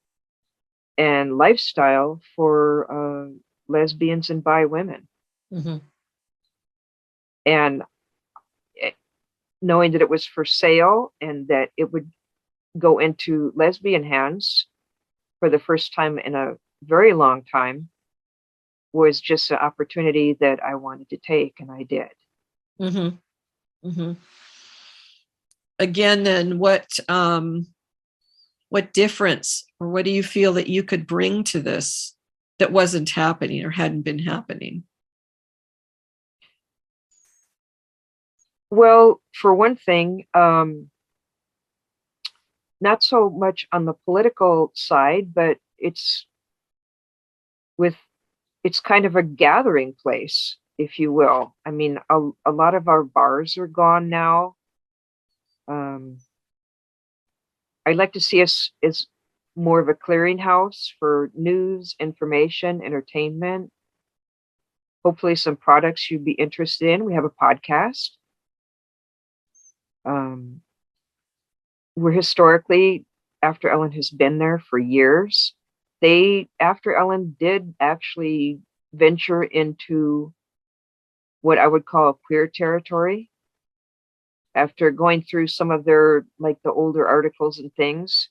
and lifestyle for lesbians and bi women. Mm-hmm. And knowing that it was for sale and that it would go into lesbian hands for the first time in a very long time was just an opportunity that I wanted to take, and I did. Mm-hmm. Mm-hmm. Again, then what difference, or what do you feel that you could bring to this that wasn't happening or hadn't been happening? Well, for one thing, not so much on the political side, but it's kind of a gathering place, if you will. I mean, a lot of our bars are gone now. I'd like to see us as more of a clearinghouse for news, information, entertainment. Hopefully some products you'd be interested in. We have a podcast. We're historically, AfterEllen has been there for years. AfterEllen did actually venture into what I would call queer territory after going through some of their, like the older articles and things.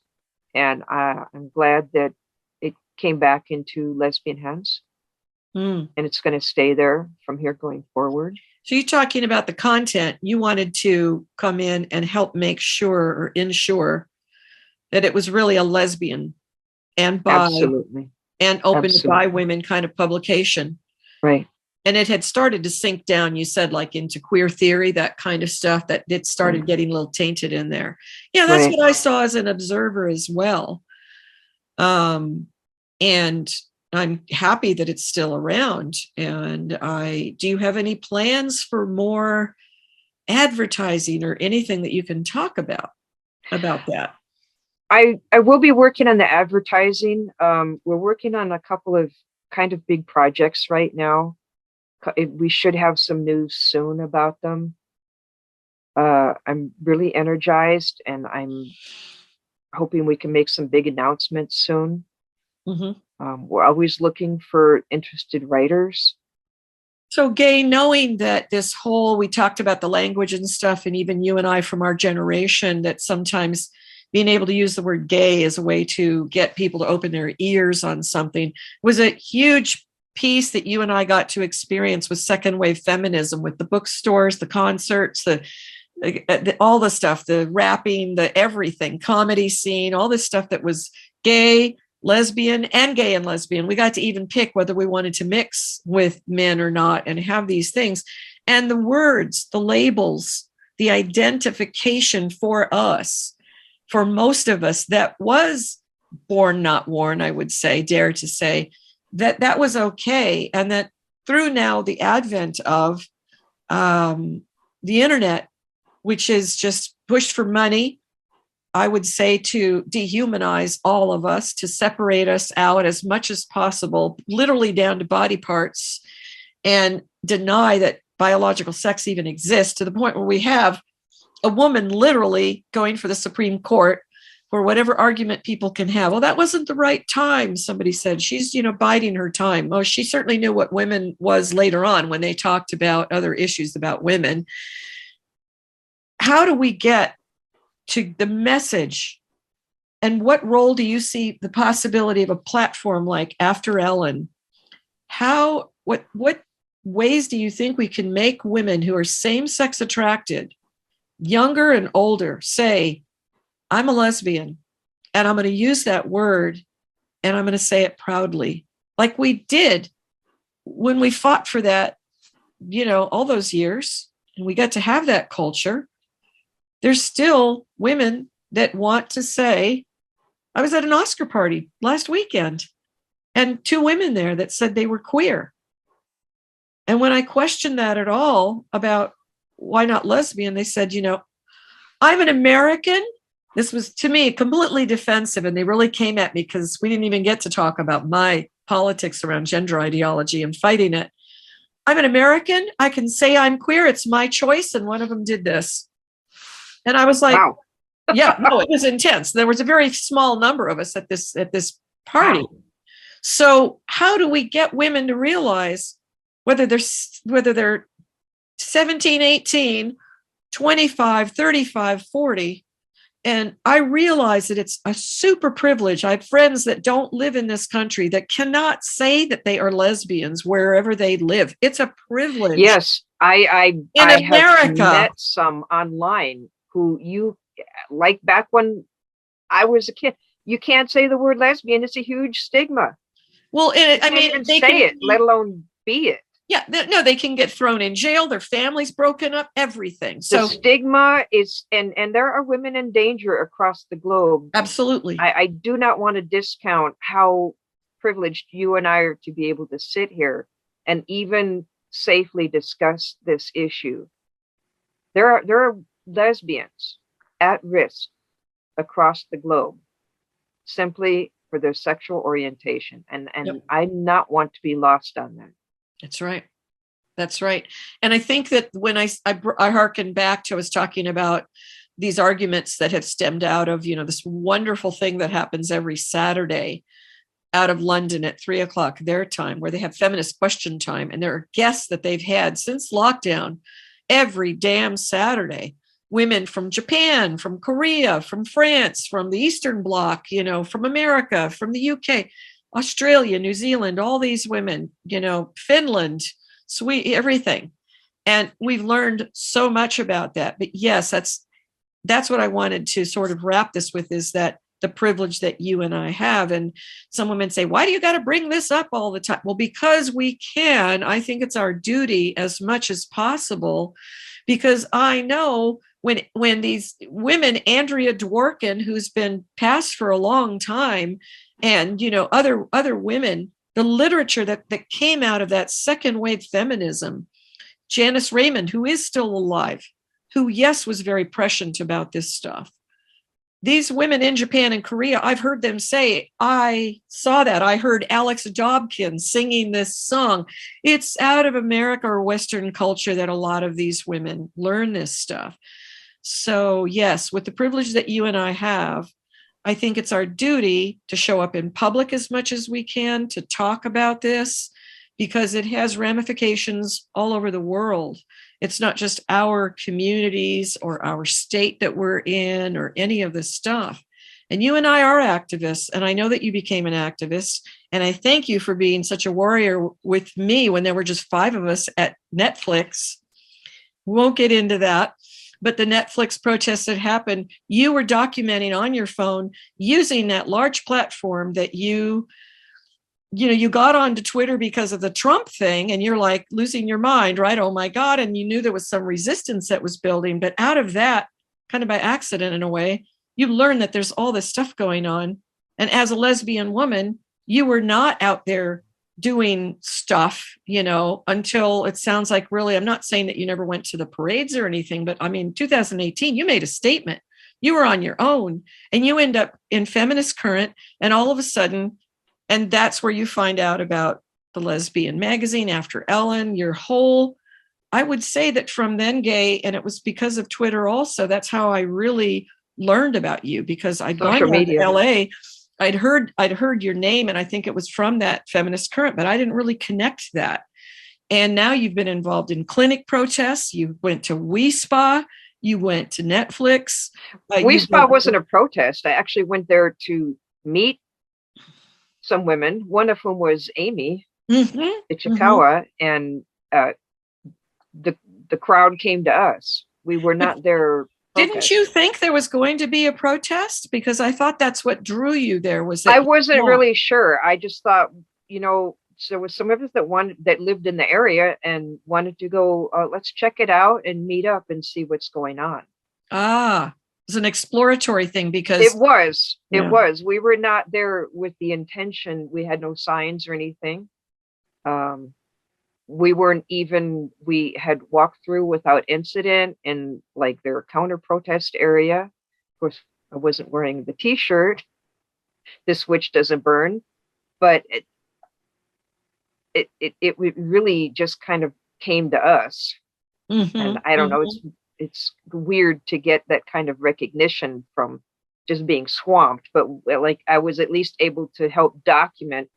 And I'm glad that it came back into lesbian hands. And it's going to stay there from here going forward. So you're talking about the content. You wanted to come in and help make sure or ensure that it was really a lesbian and bi Absolutely. and open Absolutely. to bi women kind of publication. Right. And it had started to sink down, you said, like into queer theory, that kind of stuff, that it started getting a little tainted in there. Yeah, that's Right. what I saw as an observer as well. And I'm happy that it's still around. And do you have any plans for more advertising or anything that you can talk about that? I will be working on the advertising. We're working on a couple of kind of big projects right now. We should have some news soon about them. I'm really energized, and I'm hoping we can make some big announcements soon. Mm-hmm. We're always looking for interested writers. So, Gaye, knowing that we talked about the language and stuff, and even you and I from our generation, that sometimes being able to use the word gay as a way to get people to open their ears on something was a huge piece that you and I got to experience with second wave feminism, with the bookstores, the concerts, all the stuff, the rapping, the everything, comedy scene, all this stuff that was gay, lesbian, and gay and lesbian. We got to even pick whether we wanted to mix with men or not and have these things. And the words, the labels, the identification for us, for most of us, that was born, not worn, I would say, dare to say, that was okay. And that through now the advent of the internet, which is just pushed for money, I would say, to dehumanize all of us, to separate us out as much as possible, literally down to body parts, and deny that biological sex even exists, to the point where we have a woman literally going for the Supreme Court for whatever argument people can have. Well, that wasn't the right time, somebody said. She's, biding her time. Oh, she certainly knew what women was later on when they talked about other issues about women. How do we get to the message? And what role do you see the possibility of a platform like AfterEllen? What ways do you think we can make women who are same-sex attracted, younger and older, say, I'm a lesbian, and I'm going to use that word, and I'm going to say it proudly, like we did when we fought for that, all those years, and we got to have that culture. There's still women that want to say, I was at an Oscar party last weekend, and 2 women there that said they were queer. And when I questioned that at all about why not lesbian, they said, I'm an American. This was, to me, completely defensive. And they really came at me because we didn't even get to talk about my politics around gender ideology and fighting it. I'm an American. I can say I'm queer. It's my choice. And one of them did this. And I was like, wow. Yeah, no, it was intense. There was a very small number of us at this party. Wow. So how do we get women to realize whether they're 17, 18, 25, 35, 40? And I realize that it's a super privilege. I have friends that don't live in this country that cannot say that they are lesbians wherever they live. It's a privilege. Yes, in I have America. met some online who like back when I was a kid. You can't say the word lesbian. It's a huge stigma. Well, I mean, even say it, let alone be it. Yeah, no, they can get thrown in jail, their families broken up, everything. So the stigma is, and there are women in danger across the globe. Absolutely. I do not want to discount how privileged you and I are to be able to sit here and even safely discuss this issue. There are lesbians at risk across the globe simply for their sexual orientation, and Yep. I not want to be lost on that. That's right. That's right. And I think that when I hearken back to, I was talking about these arguments that have stemmed out of, this wonderful thing that happens every Saturday out of London at 3:00 their time, where they have feminist question time. And there are guests that they've had since lockdown every damn Saturday. Women from Japan, from Korea, from France, from the Eastern Bloc, from America, from the UK, Australia, New Zealand, all these women, Finland, Sweden, everything. And we've learned so much about that. But yes, that's what I wanted to sort of wrap this with, is that the privilege that you and I have. And some women say, why do you got to bring this up all the time? Well, because we can. I think it's our duty as much as possible, because I know when these women, Andrea Dworkin, who's been passed for a long time, and other women, the literature that came out of that second wave feminism, Janice Raymond, who is still alive, who, yes, was very prescient about this stuff. These women in Japan and Korea, I've heard them say, I saw that. I heard Alex Dobkin singing this song. It's out of America or Western culture that a lot of these women learn this stuff. So yes, with the privilege that you and I have, I think it's our duty to show up in public as much as we can, to talk about this, because it has ramifications all over the world. It's not just our communities or our state that we're in or any of this stuff. And you and I are activists, and I know that you became an activist. And I thank you for being such a warrior with me when there were just 5 of us at Netflix. We won't get into that. But the Netflix protests that happened, you were documenting on your phone using that large platform that you got onto Twitter because of the Trump thing, and you're like losing your mind, right? Oh my God. And you knew there was some resistance that was building, but out of that, kind of by accident in a way, you learned that there's all this stuff going on. And as a lesbian woman, you were not out there doing stuff, until it sounds like, really, I'm not saying that you never went to the parades or anything, but I mean, 2018, you made a statement. You were on your own, and you end up in Feminist Current, and all of a sudden, and that's where you find out about the lesbian magazine, AfterEllen, your whole, I would say that from then, Gaye, and it was because of Twitter also, that's how I really learned about you, because I'd gone down to LA. I'd heard your name, and I think it was from that Feminist Current, but I didn't really connect that. And now you've been involved in clinic protests. You went to WeSpa. You went to Netflix. WeSpa wasn't a protest. I actually went there to meet some women, one of whom was Amy Ichikawa, and the crowd came to us. We were not there. Didn't you think there was going to be a protest? Because I thought that's what drew you there. Was that I wasn't really sure. I just thought, there was some of us that lived in the area and wanted to go. Let's check it out and meet up and see what's going on. It was an exploratory thing, because it was. We were not there with the intention. We had no signs or anything. We had walked through without incident in like their counter protest area. Of course, I wasn't wearing the t-shirt, "This witch doesn't burn," but it really just kind of came to us. And I don't know, it's weird to get that kind of recognition from just being swamped. But like, I was at least able to help document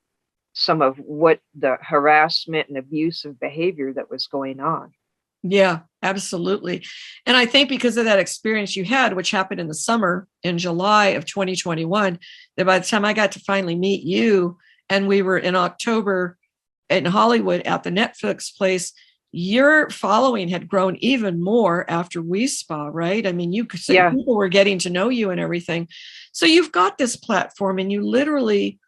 some of what the harassment and abusive behavior that was going on. Yeah, absolutely. And I think because of that experience you had, which happened in the summer in July of 2021, that by the time I got to finally meet you and we were in October in Hollywood at the Netflix place, your following had grown even more after We Spa, right? I mean, you could say people were getting to know you and everything. So you've got this platform and you literally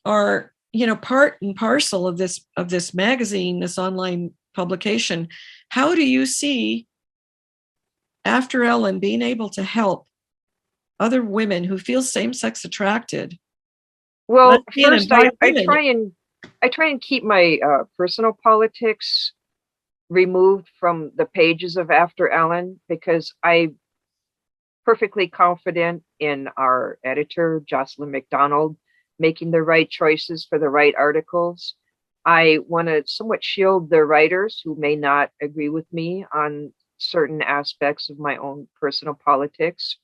are, part and parcel of this magazine, this online publication. How do you see AfterEllen being able to help other women who feel same-sex attracted? Well, first, I try and keep my personal politics removed from the pages of AfterEllen, because I'm perfectly confident in our editor, Jocelyn McDonald, making the right choices for the right articles. I want to somewhat shield the writers who may not agree with me on certain aspects of my own personal politics.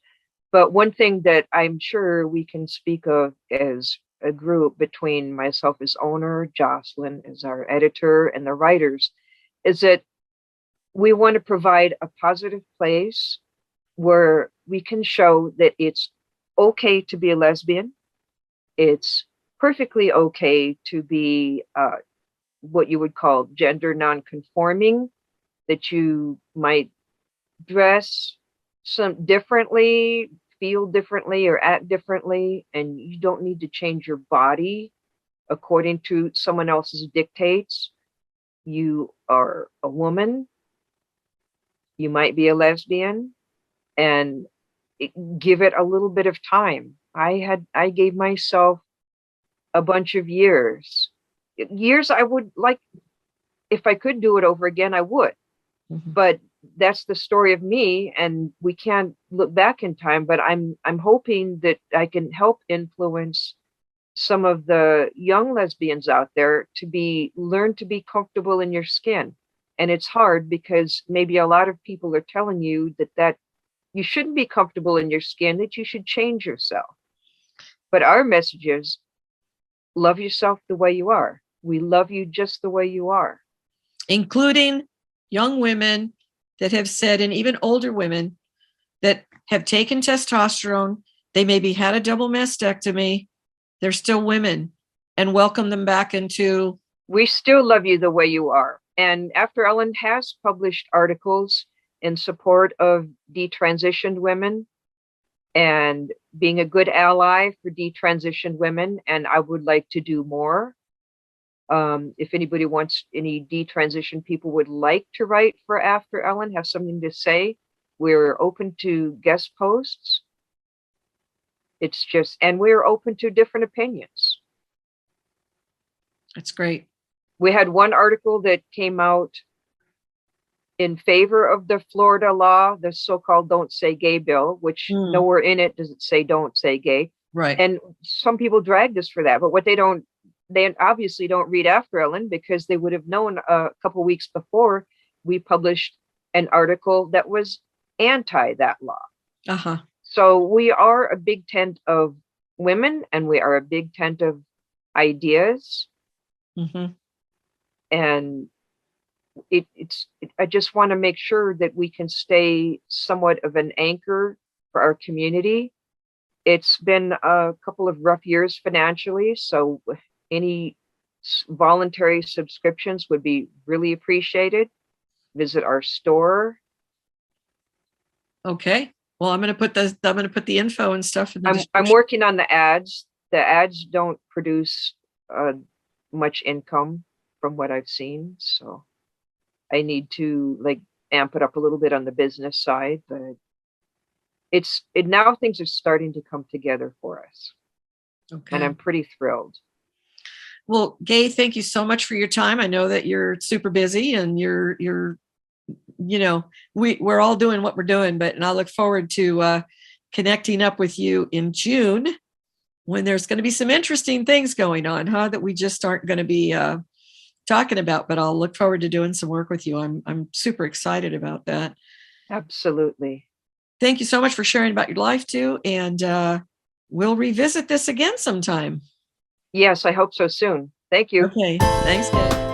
But one thing that I'm sure we can speak of as a group, between myself as owner, Jocelyn as our editor, and the writers, is that we want to provide a positive place where we can show that it's okay to be a lesbian. It's perfectly okay to be what you would call gender non-conforming, that you might dress some differently, feel differently, or act differently, and you don't need to change your body according to someone else's dictates. You are a woman, you might be a lesbian, and give it a little bit of time. I gave myself a bunch of years I would like, if I could do it over again, I would. But that's the story of me, and we can't look back in time. But I'm hoping that I can help influence some of the young lesbians out there to learn to be comfortable in your skin. And it's hard because maybe a lot of people are telling you that you shouldn't be comfortable in your skin, that you should change yourself. But our message is, love yourself the way you are. We love you just the way you are. Including young women that have said, and even older women that have taken testosterone, they maybe had a double mastectomy, they're still women, and welcome them back into. We still love you the way you are. And AfterEllen has published articles in support of detransitioned women and being a good ally for detransitioned women. And I would like to do more. If anybody wants, any detransition people would like to write for AfterEllen, have something to say, we're open to guest posts. It's just, and we're open to different opinions. That's great. We had one article that came out in favor of the Florida law, the so-called Don't Say Gay bill, which nowhere in it does it say don't say gay. Right. And some people dragged us for that. But what they obviously don't read AfterEllen, because they would have known a couple weeks before we published an article that was anti that law. So we are a big tent of women, and we are a big tent of ideas. And I just want to make sure that we can stay somewhat of an anchor for our community. It's been a couple of rough years financially, so any voluntary subscriptions would be really appreciated. Visit our store. Okay. Well, I'm going to put the info and stuff in the description. I'm working on the ads. The ads don't produce much income from what I've seen, so I need to amp it up a little bit on the business side. But now things are starting to come together for us. Okay. And I'm pretty thrilled. Well, Gaye, thank you so much for your time. I know that you're super busy, and we're all doing what we're doing, and I look forward to connecting up with you in June, when there's going to be some interesting things going on, that we just aren't going to be talking about, but I'll look forward to doing some work with you. I'm super excited about that. Absolutely. Thank you so much for sharing about your life too. And we'll revisit this again sometime. Yes, I hope so soon. Thank you. Okay. Thanks, Gaye.